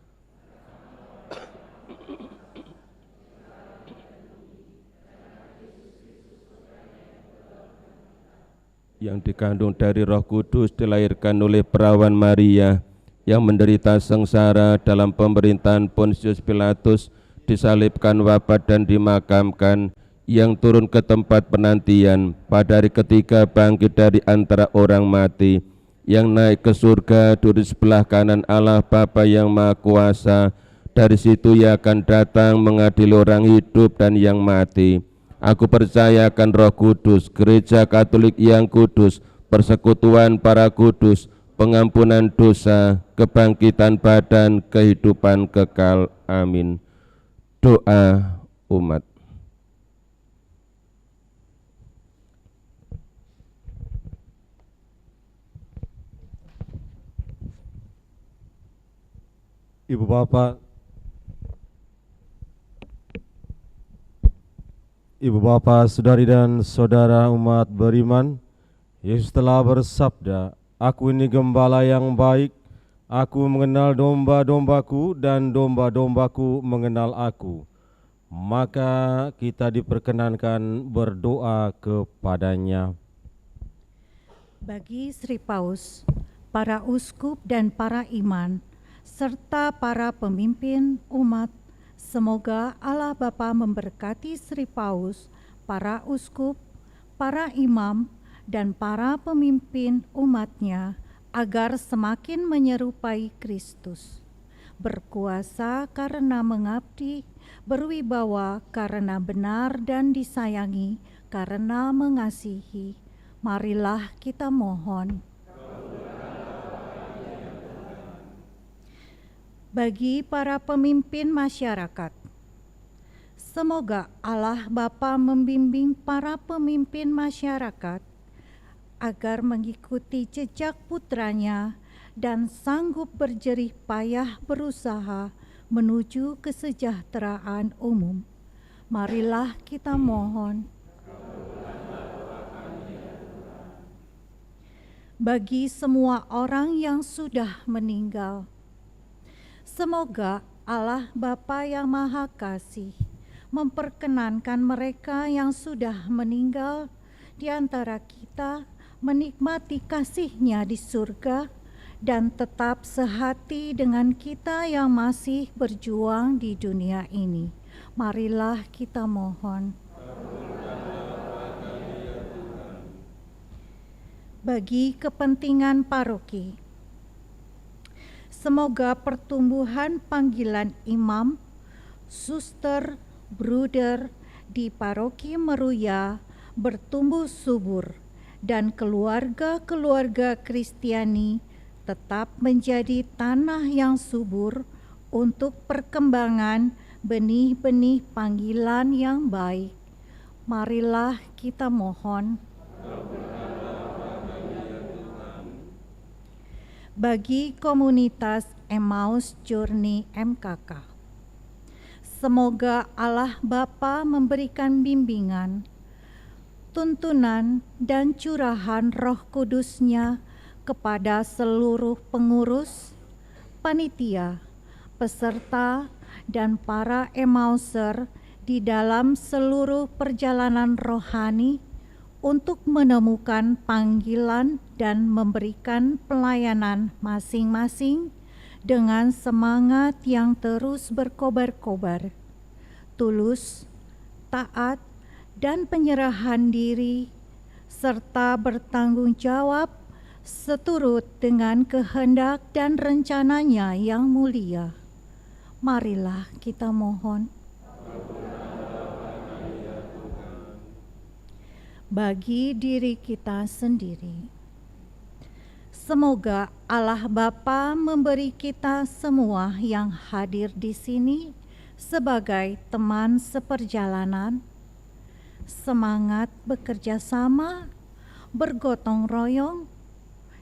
Speaker 2: yang dikandung dari Roh Kudus, dilahirkan oleh perawan Maria, yang menderita sengsara dalam pemerintahan Pontius Pilatus, disalibkan, wafat dan dimakamkan, yang turun ke tempat penantian, pada hari ketiga bangkit dari antara orang mati, yang naik ke surga, duduk sebelah kanan Allah Bapa yang Maha Kuasa. Dari situ Ia akan datang mengadili orang hidup dan yang mati. Aku percaya akan Roh Kudus, Gereja Katolik yang kudus, persekutuan para kudus, pengampunan dosa, kebangkitan badan, kehidupan kekal. Amin. Doa umat.
Speaker 6: Ibu Bapak, saudari dan saudara umat beriman, Yesus telah bersabda, "Aku ini gembala yang baik, aku mengenal domba-dombaku dan domba-dombaku mengenal aku." Maka kita diperkenankan berdoa kepadanya.
Speaker 7: Bagi Sri Paus, para uskup dan para iman, serta para pemimpin umat, semoga Allah Bapa memberkati Sri Paus, para uskup, para imam, dan para pemimpin umatnya, agar semakin menyerupai Kristus, berkuasa karena mengabdi, berwibawa karena benar, dan disayangi karena mengasihi. Marilah kita mohon. Bagi para pemimpin masyarakat, semoga Allah Bapa membimbing para pemimpin masyarakat agar mengikuti jejak putranya dan sanggup berjerih payah berusaha menuju kesejahteraan umum. Marilah kita mohon. Bagi semua orang yang sudah meninggal, semoga Allah Bapa yang Maha Kasih memperkenankan mereka yang sudah meninggal di antara kita menikmati kasih-Nya di surga dan tetap sehati dengan kita yang masih berjuang di dunia ini. Marilah kita mohon. Bagi kepentingan paroki, semoga pertumbuhan panggilan imam, suster, bruder di paroki Meruya bertumbuh subur dan keluarga-keluarga Kristiani tetap menjadi tanah yang subur untuk perkembangan benih-benih panggilan yang baik. Marilah kita mohon. Bagi komunitas Emmaus Journey MKK, semoga Allah Bapa memberikan bimbingan, tuntunan, dan curahan Roh Kudus-Nya kepada seluruh pengurus, panitia, peserta, dan para Emmauser di dalam seluruh perjalanan rohani untuk menemukan panggilan dan memberikan pelayanan masing-masing dengan semangat yang terus berkobar-kobar, tulus, taat, dan penyerahan diri, serta bertanggung jawab seturut dengan kehendak dan rencananya yang mulia. Marilah kita mohon. Bagi diri kita sendiri, semoga Allah Bapa memberi kita semua yang hadir di sini sebagai teman seperjalanan, semangat bekerja sama, bergotong royong,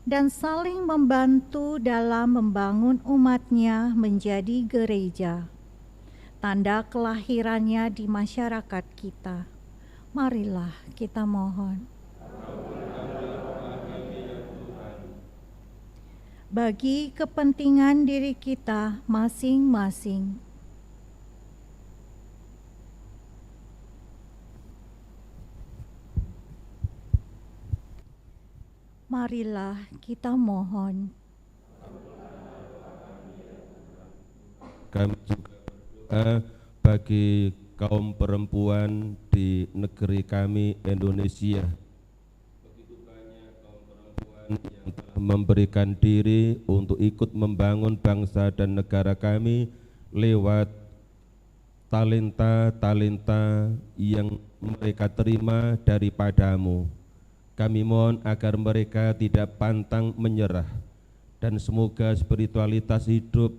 Speaker 7: dan saling membantu dalam membangun umatnya menjadi gereja, tanda kelahirannya di masyarakat kita. Marilah kita mohon. Bagi kepentingan diri kita masing-masing. Marilah kita mohon.
Speaker 2: Kami juga berdoa bagi kaum perempuan di negeri kami Indonesia. Begitu banyak kaum perempuan yang telah memberikan diri untuk ikut membangun bangsa dan negara kami lewat talenta-talenta yang mereka terima daripadamu. Kami mohon agar mereka tidak pantang menyerah, dan semoga spiritualitas hidup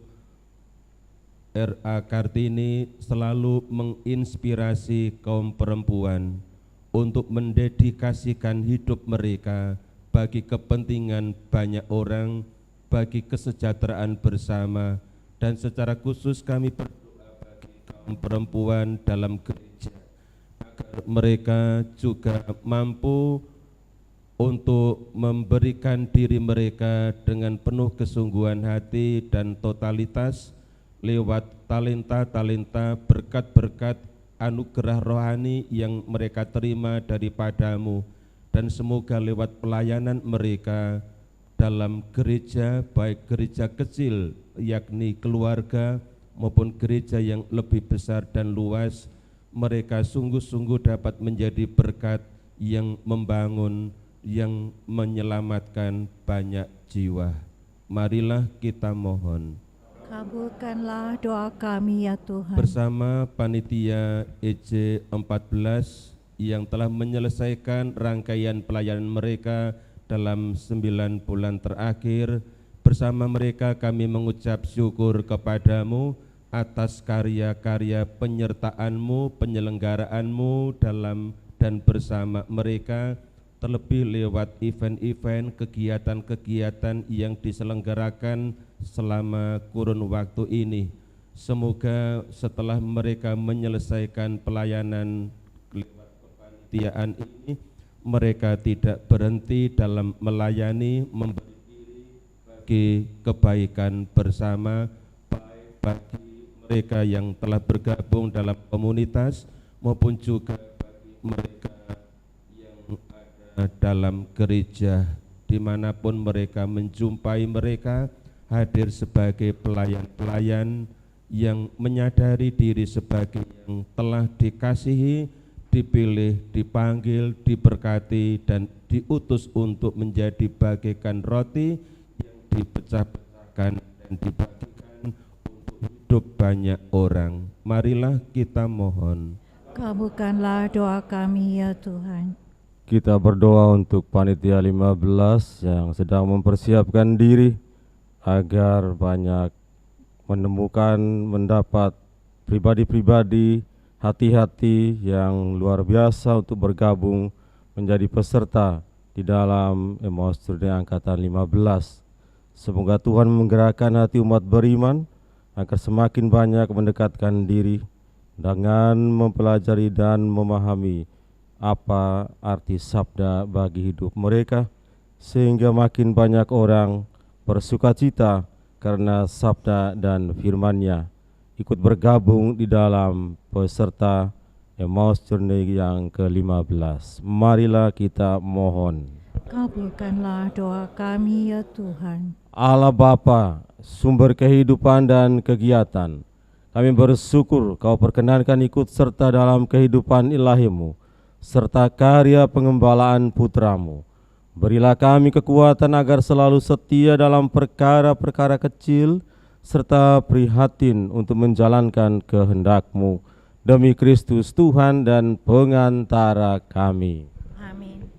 Speaker 2: R.A. Kartini selalu menginspirasi kaum perempuan untuk mendedikasikan hidup mereka bagi kepentingan banyak orang, bagi kesejahteraan bersama, dan secara khusus kami berdoa bagi kaum perempuan dalam gereja agar mereka juga mampu untuk memberikan diri mereka dengan penuh kesungguhan hati dan totalitas lewat talenta-talenta, berkat-berkat anugerah rohani yang mereka terima daripadamu, dan semoga lewat pelayanan mereka dalam gereja, baik gereja kecil yakni keluarga maupun gereja yang lebih besar dan luas, mereka sungguh-sungguh dapat menjadi berkat yang membangun, yang menyelamatkan banyak jiwa. Marilah kita mohon.
Speaker 7: Kabulkanlah doa kami ya Tuhan.
Speaker 2: Bersama panitia EJ14 yang telah menyelesaikan rangkaian pelayanan mereka dalam 9 bulan terakhir, bersama mereka kami mengucap syukur kepadamu atas karya-karya penyertaan-Mu, penyelenggaraanmu dalam dan bersama mereka, terlebih lewat event-event, kegiatan-kegiatan yang diselenggarakan selama kurun waktu ini. Semoga setelah mereka menyelesaikan pelayanan lewat kepanitiaan ini, mereka tidak berhenti dalam melayani, memberi diri bagi kebaikan bersama, baik bagi mereka yang telah bergabung dalam komunitas maupun juga bagi mereka dalam gereja, dimanapun mereka menjumpai mereka, hadir sebagai pelayan-pelayan yang menyadari diri sebagai yang telah dikasihi, dipilih, dipanggil, diberkati, dan diutus untuk menjadi bagaikan roti yang dipecah-pecahkan dan dibagikan untuk hidup banyak orang. Marilah kita mohon.
Speaker 7: Kabulkanlah doa kami ya Tuhan.
Speaker 6: Kita berdoa untuk panitia 15 yang sedang mempersiapkan diri agar banyak menemukan, mendapat pribadi-pribadi, hati-hati yang luar biasa untuk bergabung menjadi peserta di dalam Emmaus Journey Angkatan 15. Semoga Tuhan menggerakkan hati umat beriman agar semakin banyak mendekatkan diri dengan mempelajari dan memahami apa arti sabda bagi hidup mereka, sehingga makin banyak orang bersukacita karena sabda dan firman-Nya, ikut bergabung di dalam peserta Emmaus Journey yang ke-15. Marilah kita mohon.
Speaker 7: Kabulkanlah doa kami ya Tuhan.
Speaker 6: Allah Bapa, sumber kehidupan dan kegiatan, kami bersyukur Kau perkenankan ikut serta dalam kehidupan ilahi-Mu serta karya pengembalaan putra-Mu. Berilah kami kekuatan agar selalu setia dalam perkara-perkara kecil serta prihatin untuk menjalankan kehendak-Mu demi Kristus Tuhan dan pengantara kami.
Speaker 7: Amin.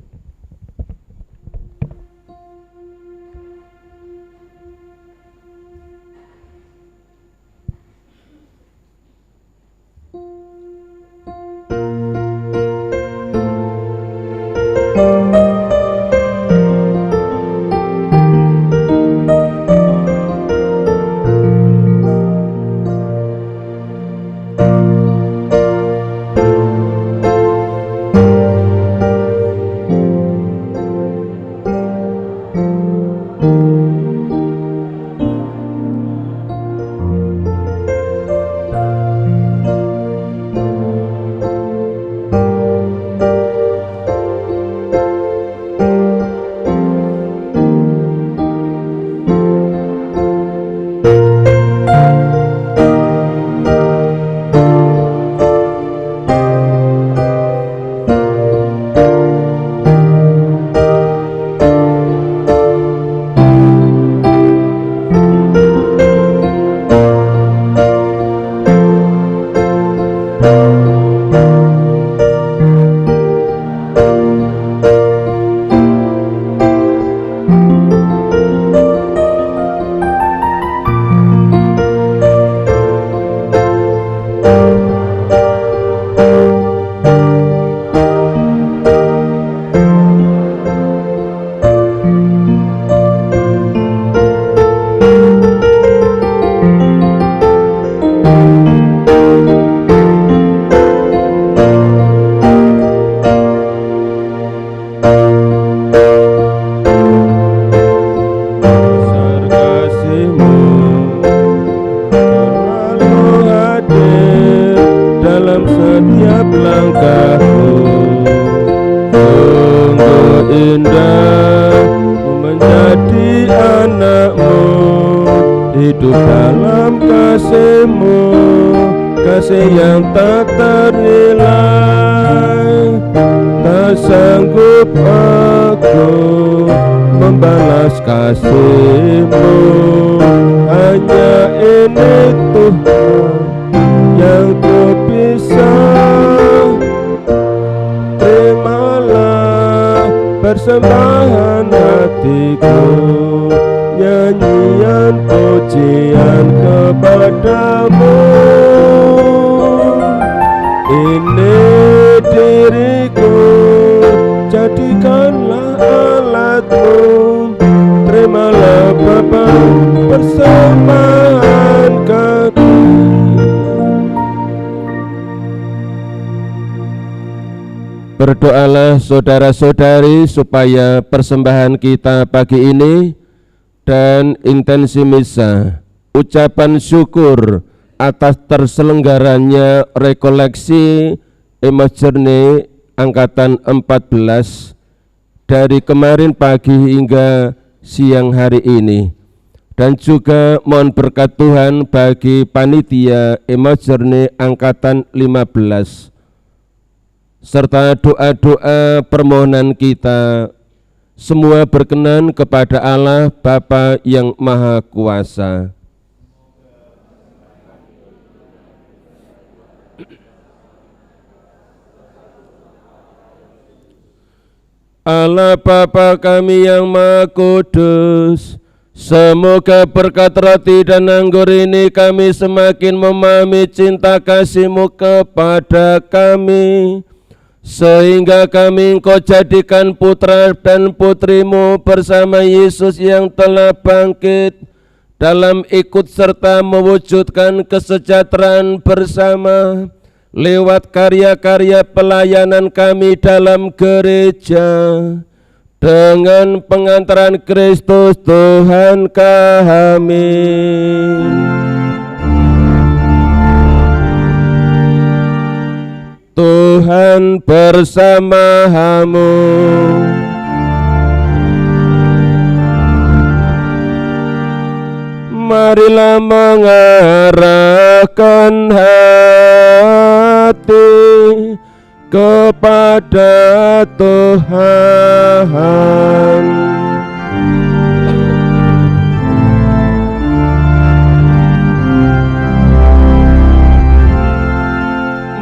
Speaker 2: hidup dalam kasih-Mu, kasih yang tak ternilai. Tak sanggup aku membalas kasih-Mu, hanya ini Tuhan yang ku bisa. Terimalah persembahan hatiku, nyanyian pujian kepadamu. Ini diriku, jadikanlah alatmu. Terimalah Bapa persembahan kami. Berdoalah saudara-saudari supaya persembahan kita pagi ini dan intensi misa, ucapan syukur atas terselenggaranya rekoleksi Emmaus Journey angkatan 14 dari kemarin pagi hingga siang hari ini, dan juga mohon berkat Tuhan bagi panitia Emmaus Journey angkatan 15 serta doa-doa permohonan kita semua berkenan kepada Allah Bapa yang Maha Kuasa. Allah Bapa kami yang Maha Kudus, semoga berkat roti dan anggur ini kami semakin memahami cinta kasih-Mu kepada kami, sehingga kami Engkau jadikan putra dan putri-Mu bersama Yesus yang telah bangkit, dalam ikut serta mewujudkan kesejahteraan bersama lewat karya-karya pelayanan kami dalam gereja, dengan pengantaran Kristus Tuhan kami. Tuhan bersama-Mu. Marilah mengarahkan hati kepada Tuhan.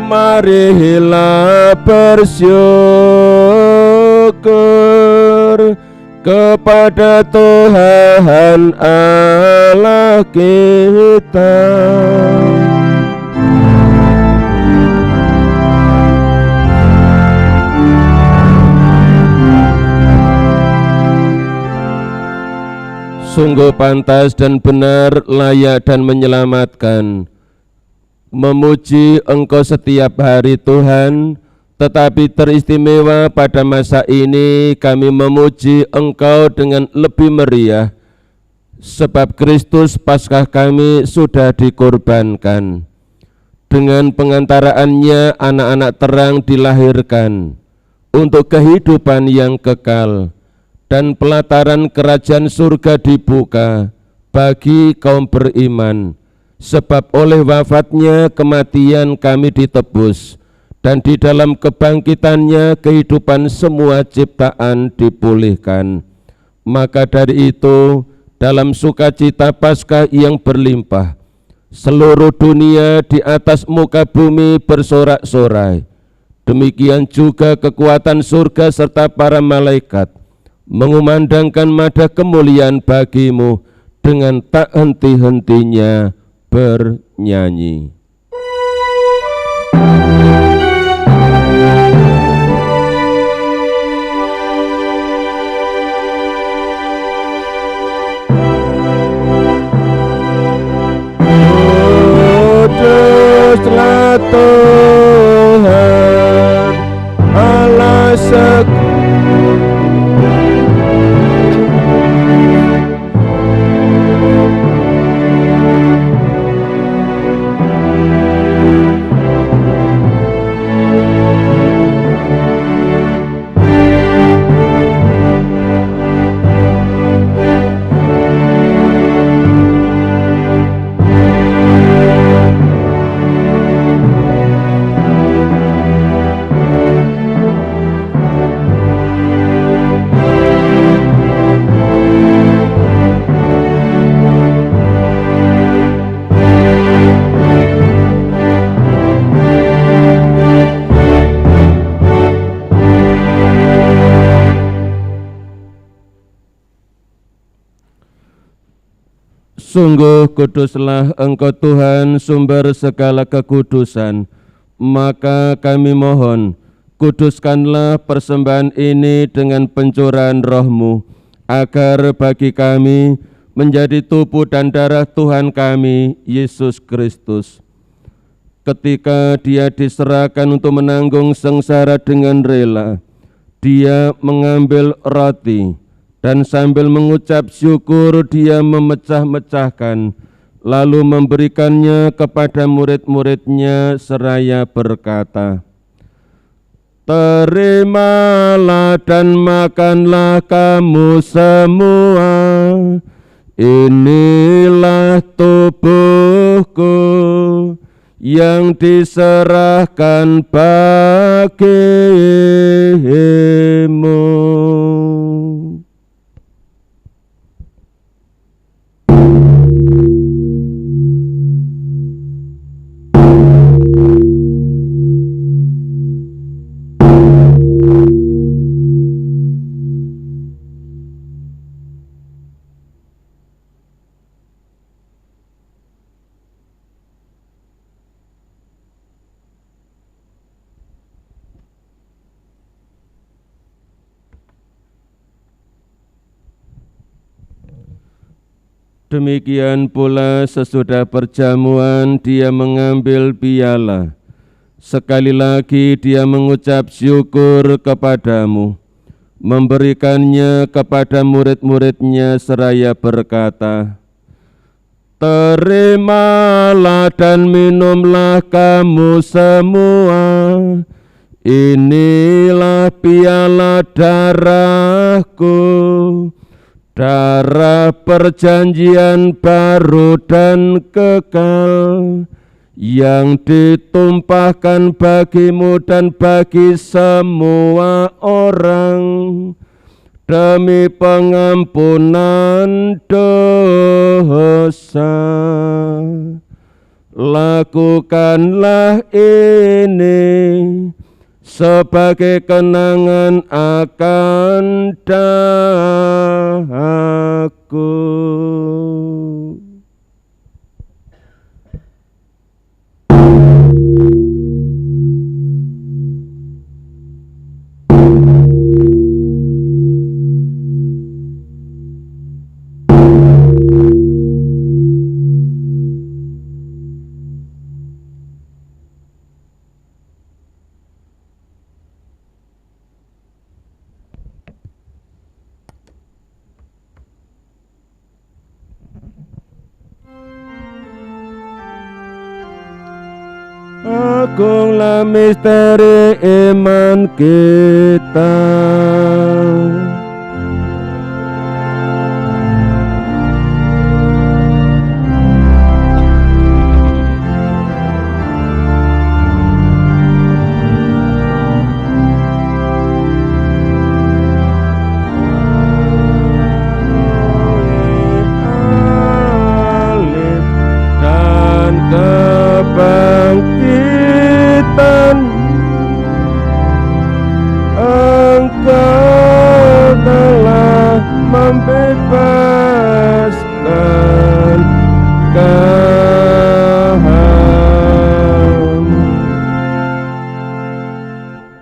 Speaker 2: Marilah bersyukur kepada Tuhan Allah kita. Sungguh pantas dan benar, layak dan menyelamatkan memuji Engkau setiap hari Tuhan, tetapi teristimewa pada masa ini kami memuji Engkau dengan lebih meriah, sebab Kristus Paskah kami sudah dikorbankan. Dengan pengantaraannya anak-anak terang dilahirkan untuk kehidupan yang kekal, dan pelataran kerajaan surga dibuka bagi kaum beriman. Sebab oleh wafatnya kematian kami ditebus, dan di dalam kebangkitannya kehidupan semua ciptaan dipulihkan. Maka dari itu, dalam sukacita Paskah yang berlimpah, seluruh dunia di atas muka bumi bersorak-sorai. Demikian juga kekuatan surga serta para malaikat mengumandangkan nada kemuliaan bagi-Mu dengan tak henti-hentinya bernyanyi. Kuduslah Tuhan Allah Sungguh kuduslah Engkau Tuhan, sumber segala kekudusan. Maka kami mohon, kuduskanlah persembahan ini dengan pencurahan Roh-Mu, agar bagi kami menjadi tubuh dan darah Tuhan kami, Yesus Kristus. Ketika Dia diserahkan untuk menanggung sengsara dengan rela, Dia mengambil roti, dan sambil mengucap syukur Dia memecah-mecahkan, lalu memberikannya kepada murid-muridnya seraya berkata, "Terimalah dan makanlah kamu semua, inilah tubuhku yang diserahkan bagimu." Demikian pula sesudah perjamuan Dia mengambil piala. Sekali lagi Dia mengucap syukur kepadamu, memberikannya kepada murid-muridnya seraya berkata, "Terimalah dan minumlah kamu semua, inilah piala darahku, darah perjanjian baru dan kekal, yang ditumpahkan bagimu dan bagi semua orang demi pengampunan dosa. Lakukanlah ini sebagai kenangan akan aku." Agunglah misteri iman kita. Dan kebangkitan Engkau telah membebaskan kami.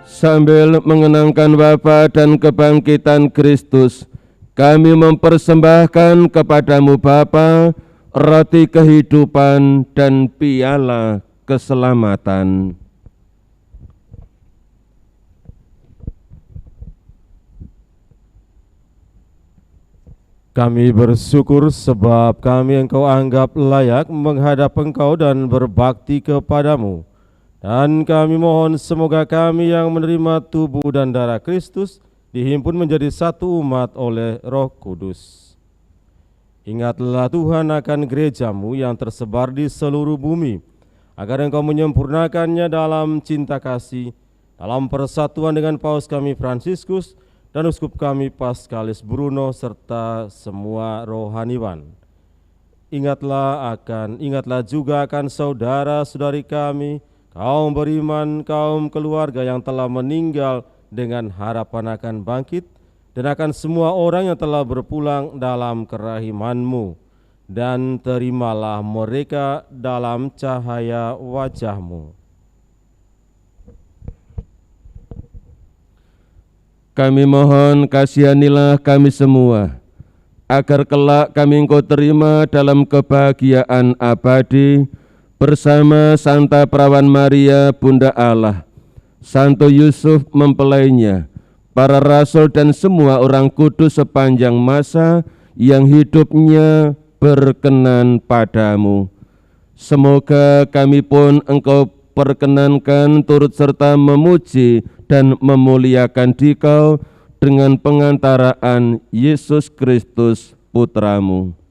Speaker 2: Sambil mengenangkan wafat dan kebangkitan Kristus, kami mempersembahkan kepadamu Bapa, roti kehidupan dan piala keselamatan.
Speaker 6: Kami bersyukur sebab kami Engkau anggap layak menghadap Engkau dan berbakti kepadamu. Dan kami mohon semoga kami yang menerima tubuh dan darah Kristus dihimpun menjadi satu umat oleh Roh Kudus. Ingatlah Tuhan akan gerejamu yang tersebar di seluruh bumi, agar Engkau menyempurnakannya dalam cinta kasih, dalam persatuan dengan Paus kami Fransiskus dan Uskup kami Paskalis Bruno serta semua rohaniwan. Ingatlah juga akan saudara-saudari kami, kaum beriman, kaum keluarga yang telah meninggal dengan harapan akan bangkit, dan akan semua orang yang telah berpulang dalam kerahiman-Mu. dan terimalah mereka dalam cahaya wajah-Mu.
Speaker 2: Kami mohon kasihanilah kami semua, agar kelak kami Engkau terima dalam kebahagiaan abadi bersama Santa Perawan Maria, Bunda Allah, Santo Yusuf mempelainya, para rasul dan semua orang kudus sepanjang masa yang hidupnya berkenan padamu. Semoga kami pun Engkau perkenankan turut serta memuji dan memuliakan Dikau dengan pengantaraan Yesus Kristus Putramu.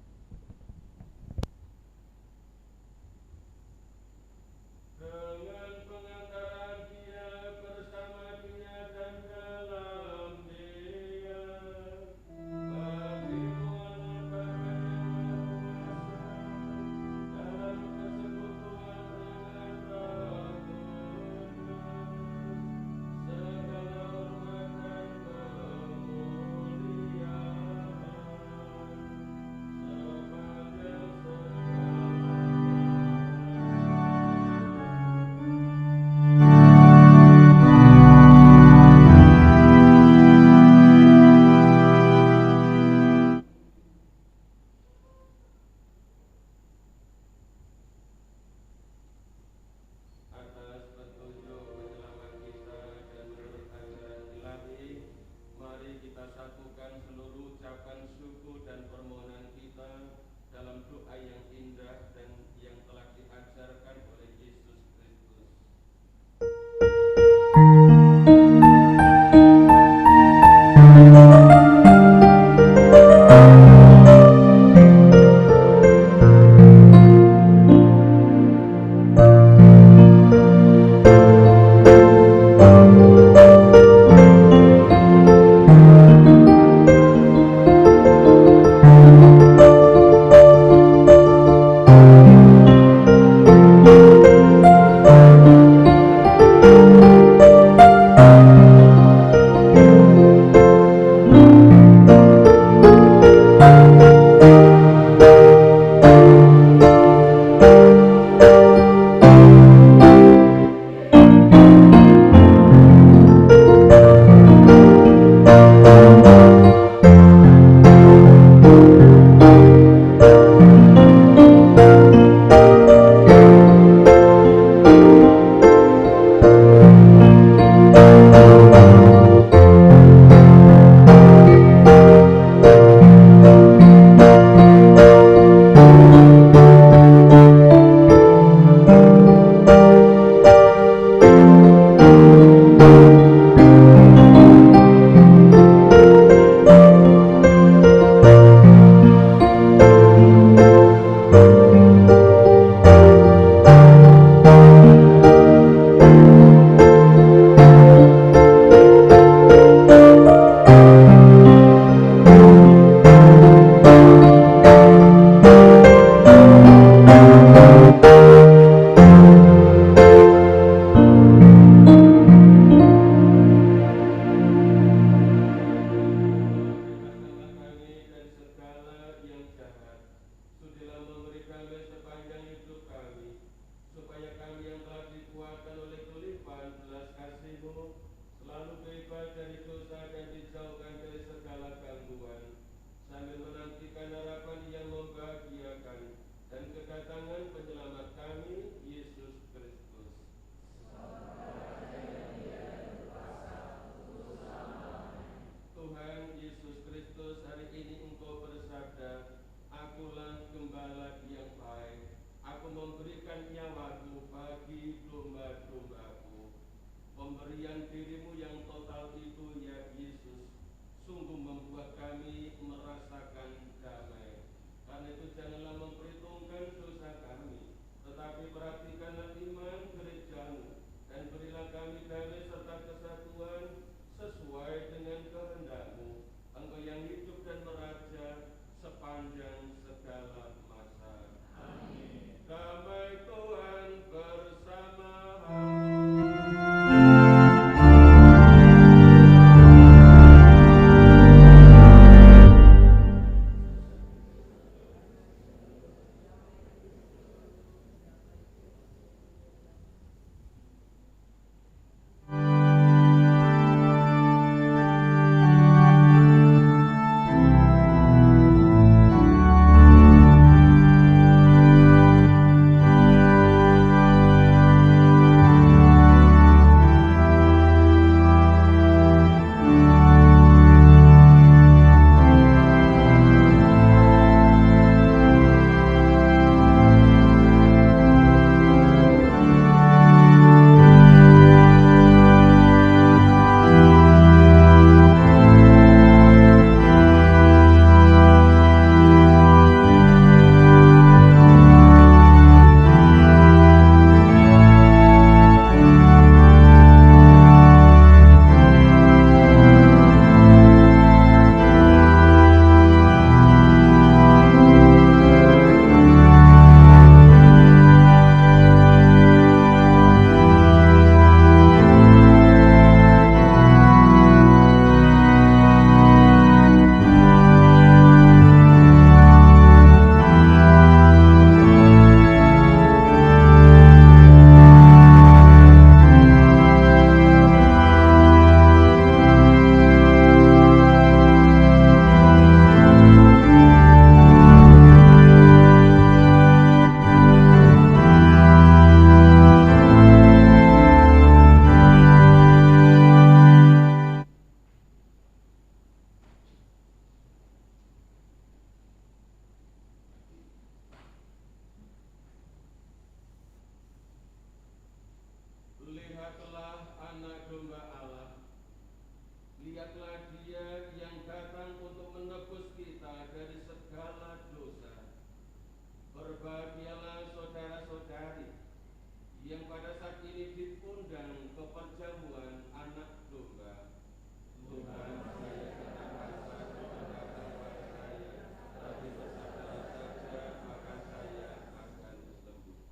Speaker 2: Lihatlah Dia yang datang untuk menebus kita dari segala dosa. Berbahagialah saudara-saudari yang pada saat ini diundang ke perjamuan anak domba. Tuhan, saya tidak rasa Tuhan datang pada saya, tapi bersabda saja maka saya akan sembuh.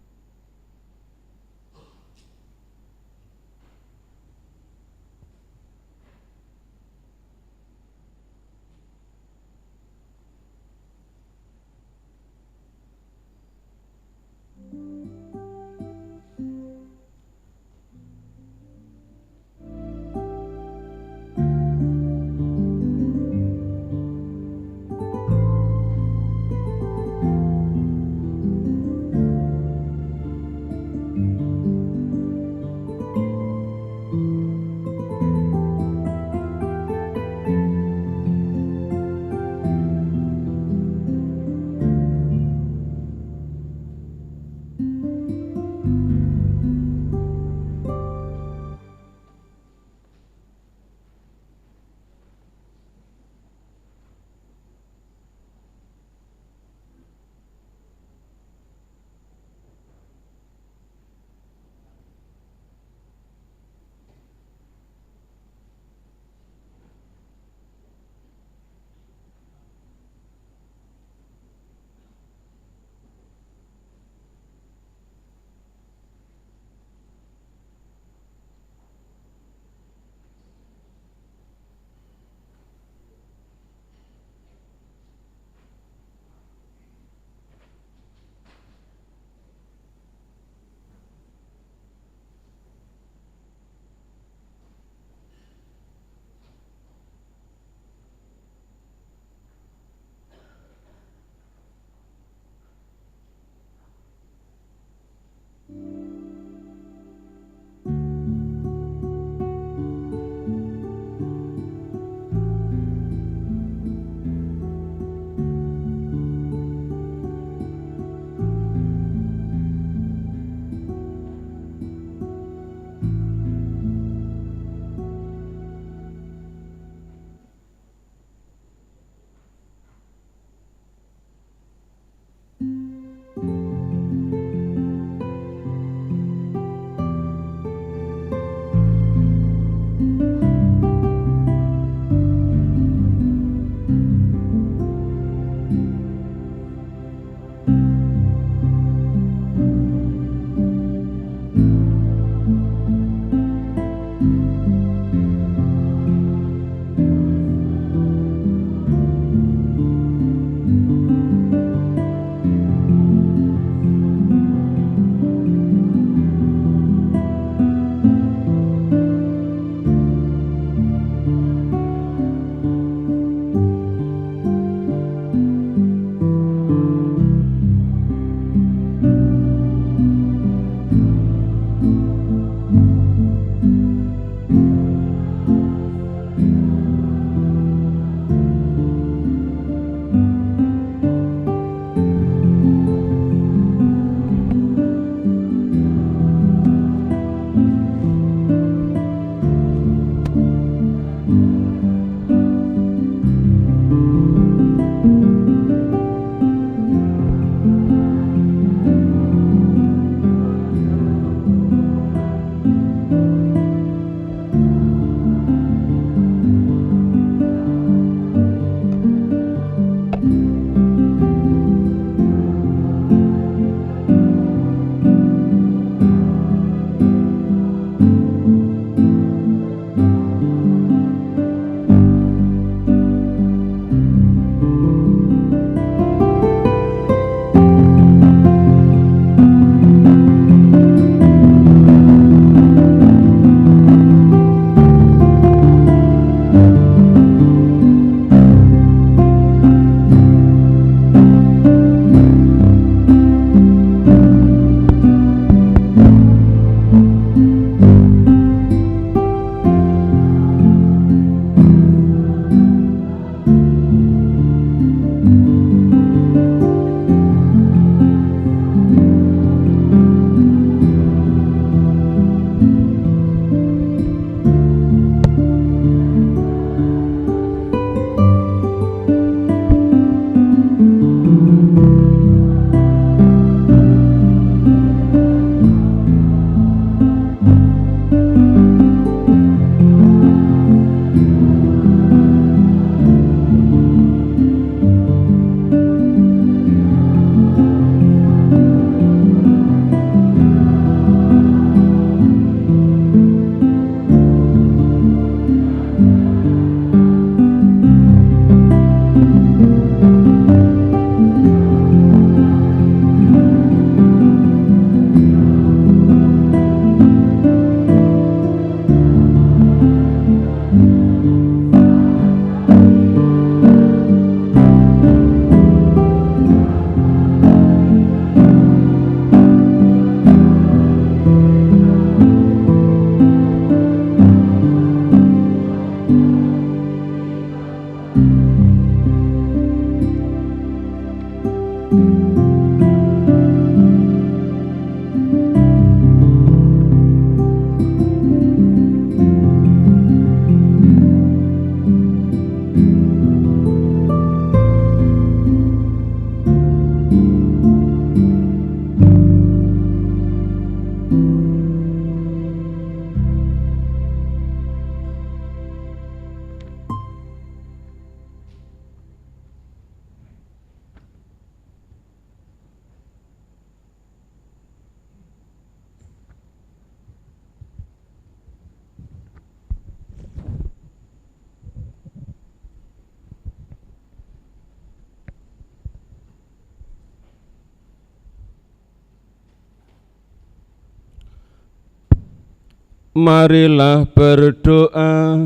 Speaker 2: Marilah berdoa.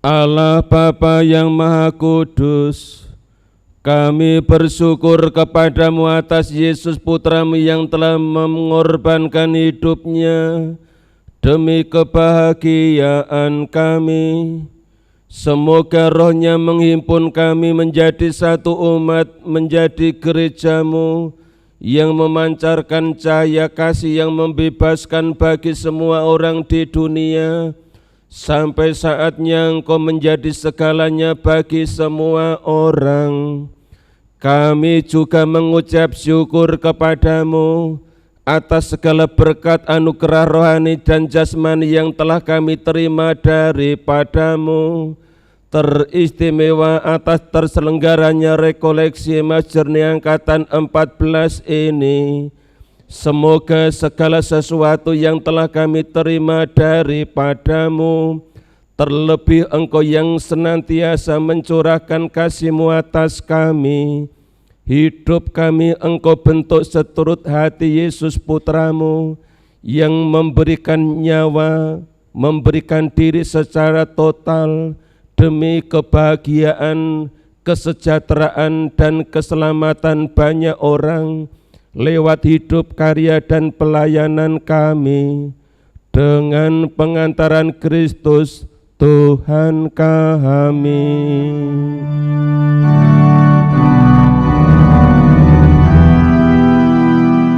Speaker 2: Allah Bapa yang Maha Kudus, kami bersyukur kepadamu atas Yesus Putramu yang telah mengorbankan hidupnya demi kebahagiaan kami. Semoga rohnya menghimpun kami menjadi satu umat, menjadi gerejamu yang memancarkan cahaya kasih yang membebaskan bagi semua orang di dunia, sampai saatnya Engkau menjadi segalanya bagi semua orang. Kami juga mengucap syukur kepadamu atas segala berkat anugerah rohani dan jasmani yang telah kami terima daripadamu, teristimewa atas terselenggaranya rekoleksi Mas Jernih Angkatan 14 ini. Semoga segala sesuatu yang telah kami terima daripadamu, terlebih Engkau yang senantiasa mencurahkan kasih-Mu atas kami, hidup kami Engkau bentuk seturut hati Yesus Putramu yang memberikan nyawa, memberikan diri secara total demi kebahagiaan, kesejahteraan, dan keselamatan banyak orang lewat hidup, karya, dan pelayanan kami. Dengan pengantaran Kristus Tuhan kami.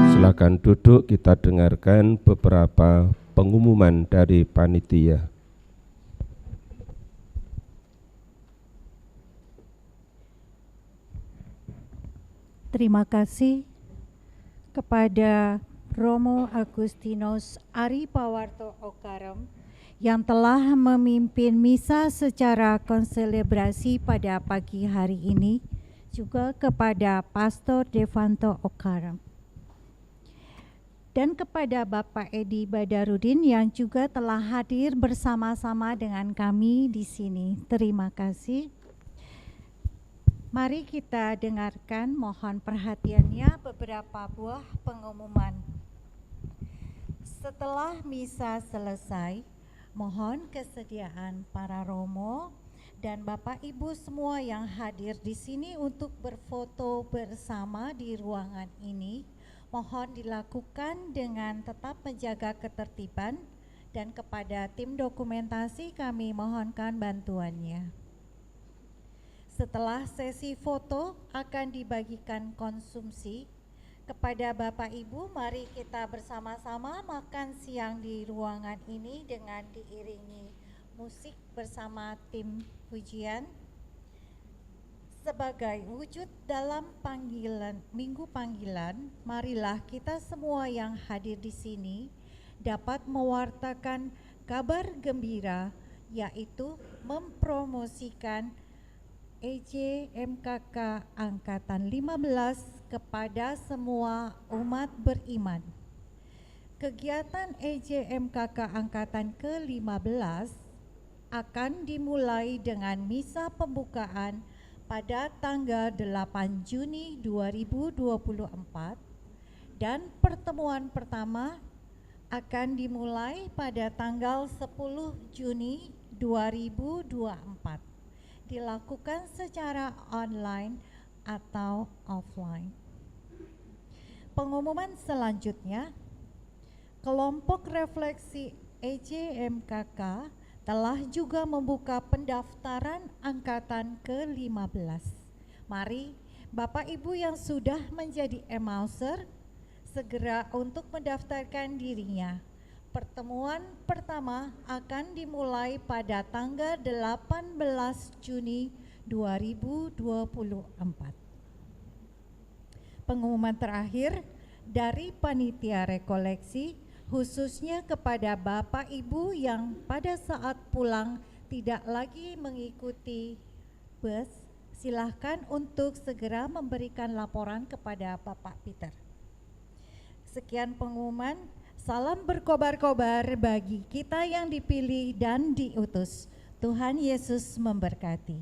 Speaker 2: Silakan duduk, kita dengarkan beberapa pengumuman dari panitia.
Speaker 7: Terima kasih kepada Romo Agustinus Ari Pawarto Okarem yang telah memimpin misa secara konselebrasi pada pagi hari ini, juga kepada Pastor Devanto Okarem, dan kepada Bapak Edi Badarudin yang juga telah hadir bersama-sama dengan kami di sini. Terima kasih. Mari kita dengarkan, mohon perhatiannya, beberapa buah pengumuman. Setelah misa selesai, mohon kesediaan para romo dan Bapak Ibu semua yang hadir di sini untuk berfoto bersama di ruangan ini. Mohon dilakukan dengan tetap menjaga ketertiban, dan kepada tim dokumentasi kami mohonkan bantuannya. Setelah sesi foto akan dibagikan konsumsi. Kepada Bapak Ibu, mari kita bersama-sama makan siang di ruangan ini dengan diiringi musik bersama tim pujian. Sebagai wujud dalam panggilan, Minggu Panggilan, marilah kita semua yang hadir di sini dapat mewartakan kabar gembira, yaitu mempromosikan EJMKK Angkatan 15 kepada semua umat beriman. Kegiatan EJMKK Angkatan ke-15 akan dimulai dengan misa pembukaan pada tanggal 8 Juni 2024 dan pertemuan pertama akan dimulai pada tanggal 10 Juni 2024. Dilakukan secara online atau offline. Pengumuman selanjutnya, kelompok refleksi EJMKK telah juga membuka pendaftaran angkatan ke-15. Mari Bapak Ibu yang sudah menjadi Emauser segera untuk mendaftarkan dirinya. Pertemuan pertama akan dimulai pada tanggal 18 Juni 2024. Pengumuman terakhir dari panitia rekoleksi, khususnya kepada Bapak Ibu yang pada saat pulang tidak lagi mengikuti bus, silahkan untuk segera memberikan laporan kepada Bapak Peter. Sekian pengumuman. Salam berkobar-kobar bagi kita yang dipilih dan diutus. Tuhan Yesus memberkati.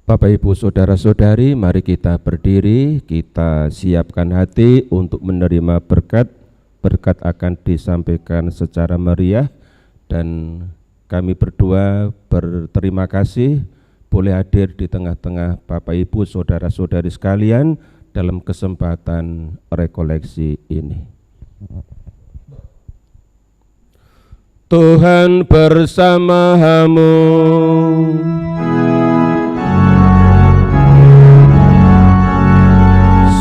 Speaker 2: Bapak, Ibu, Saudara-saudari, mari kita berdiri, kita siapkan hati untuk menerima berkat. Berkat akan disampaikan secara meriah dan kami berdua berterima kasih boleh hadir di tengah-tengah Bapak, Ibu, Saudara-saudari sekalian dalam kesempatan rekoleksi ini. Tuhan bersamamu.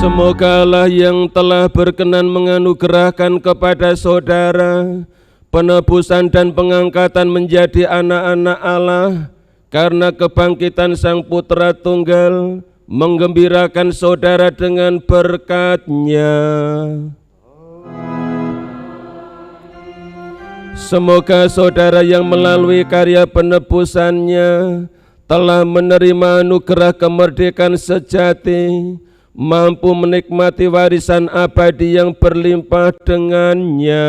Speaker 2: Semoga Allah yang telah berkenan menganugerahkan kepada saudara penebusan dan pengangkatan menjadi anak-anak Allah karena kebangkitan Sang Putra Tunggal menggembirakan saudara dengan berkat-Nya. Semoga saudara yang melalui karya penebusannya telah menerima anugerah kemerdekaan sejati, mampu menikmati warisan abadi yang berlimpah dengannya.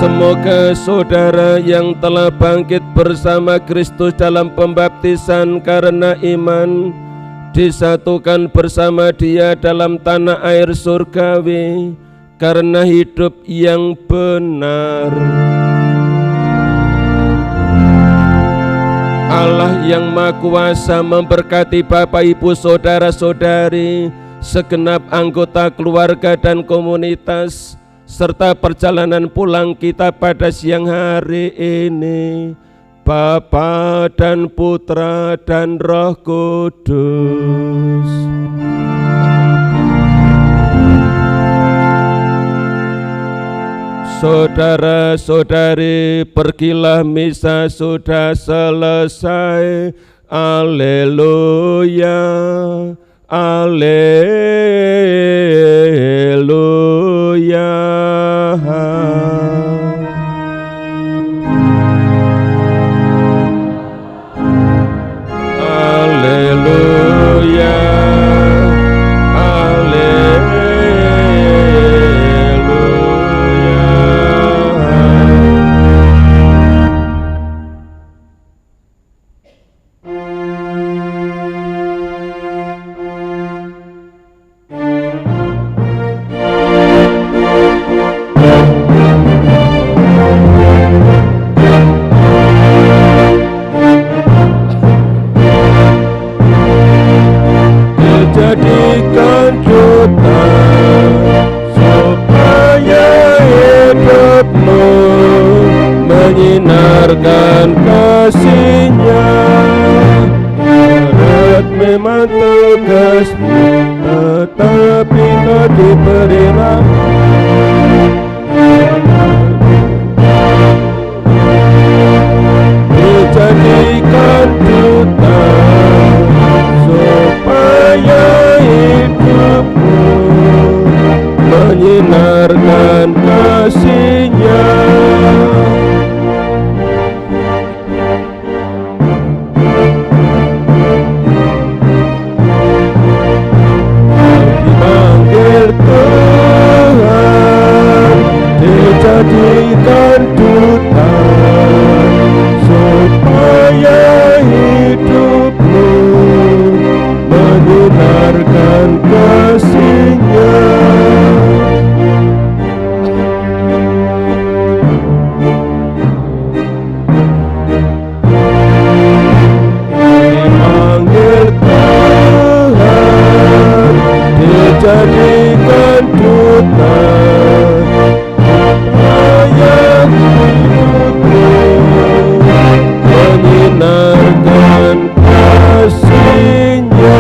Speaker 2: Semoga saudara yang telah bangkit bersama Kristus dalam pembaptisan karena iman, disatukan bersama Dia dalam tanah air surgawi karena hidup yang benar. Allah yang Maha Kuasa memberkati Bapak, Ibu, Saudara-saudari, segenap anggota keluarga dan komunitas, serta perjalanan pulang kita pada siang hari ini, Bapa dan Putra dan Roh Kudus. Saudara-saudari, pergilah, misa sudah selesai. Haleluya, haleluya. Haleluya. Jadikan kita supaya hidupmu menyinarkan kasih-Nya. Berat memang tugasmu, tetapi kau diberi rahmat. Dijadikan duta supaya hidupmu menyinarkan kasih-Nya. Dipanggil Tuhan, dijadikan duta supaya hidupmu menyinarkan kasih-Nya. Dipanggil Tuhan, dijadikan duta supaya hidupmu menyinarkan kasih-Nya.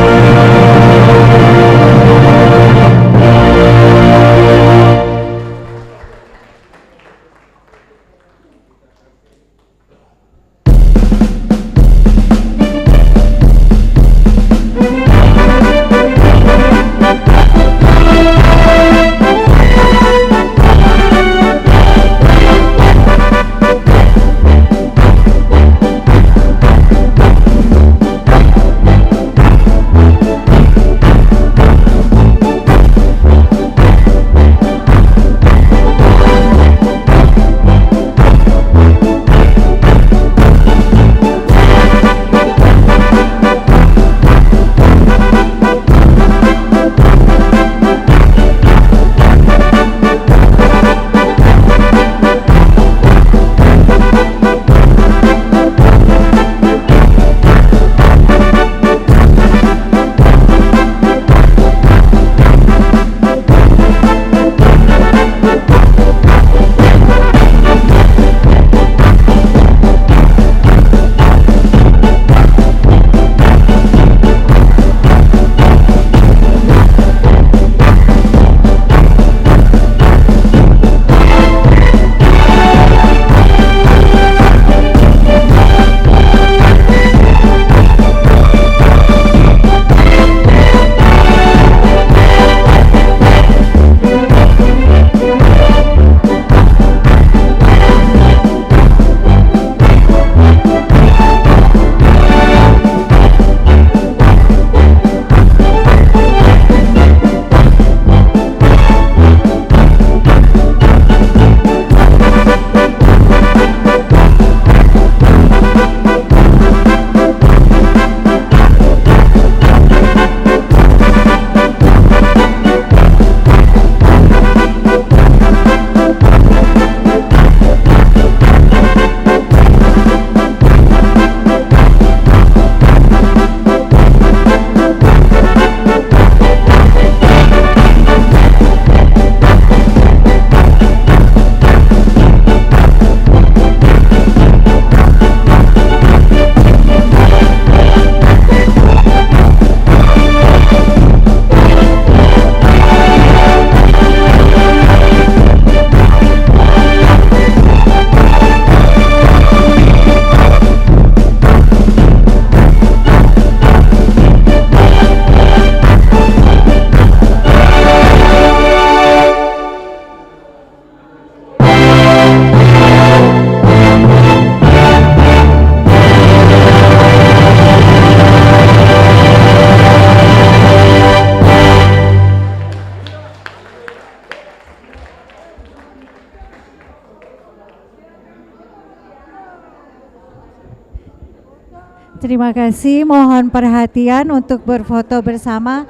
Speaker 7: Terima kasih, mohon perhatian untuk berfoto bersama.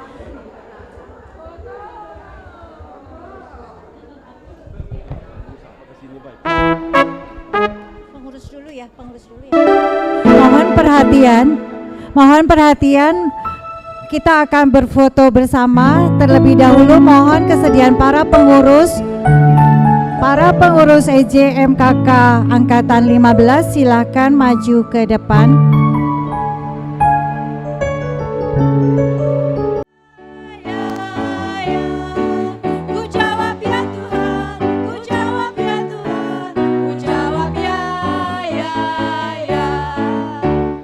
Speaker 7: Pengurus dulu ya. Mohon perhatian, kita akan berfoto bersama. Terlebih dahulu mohon kesediaan para pengurus EJMKK Angkatan 15 silakan maju ke depan.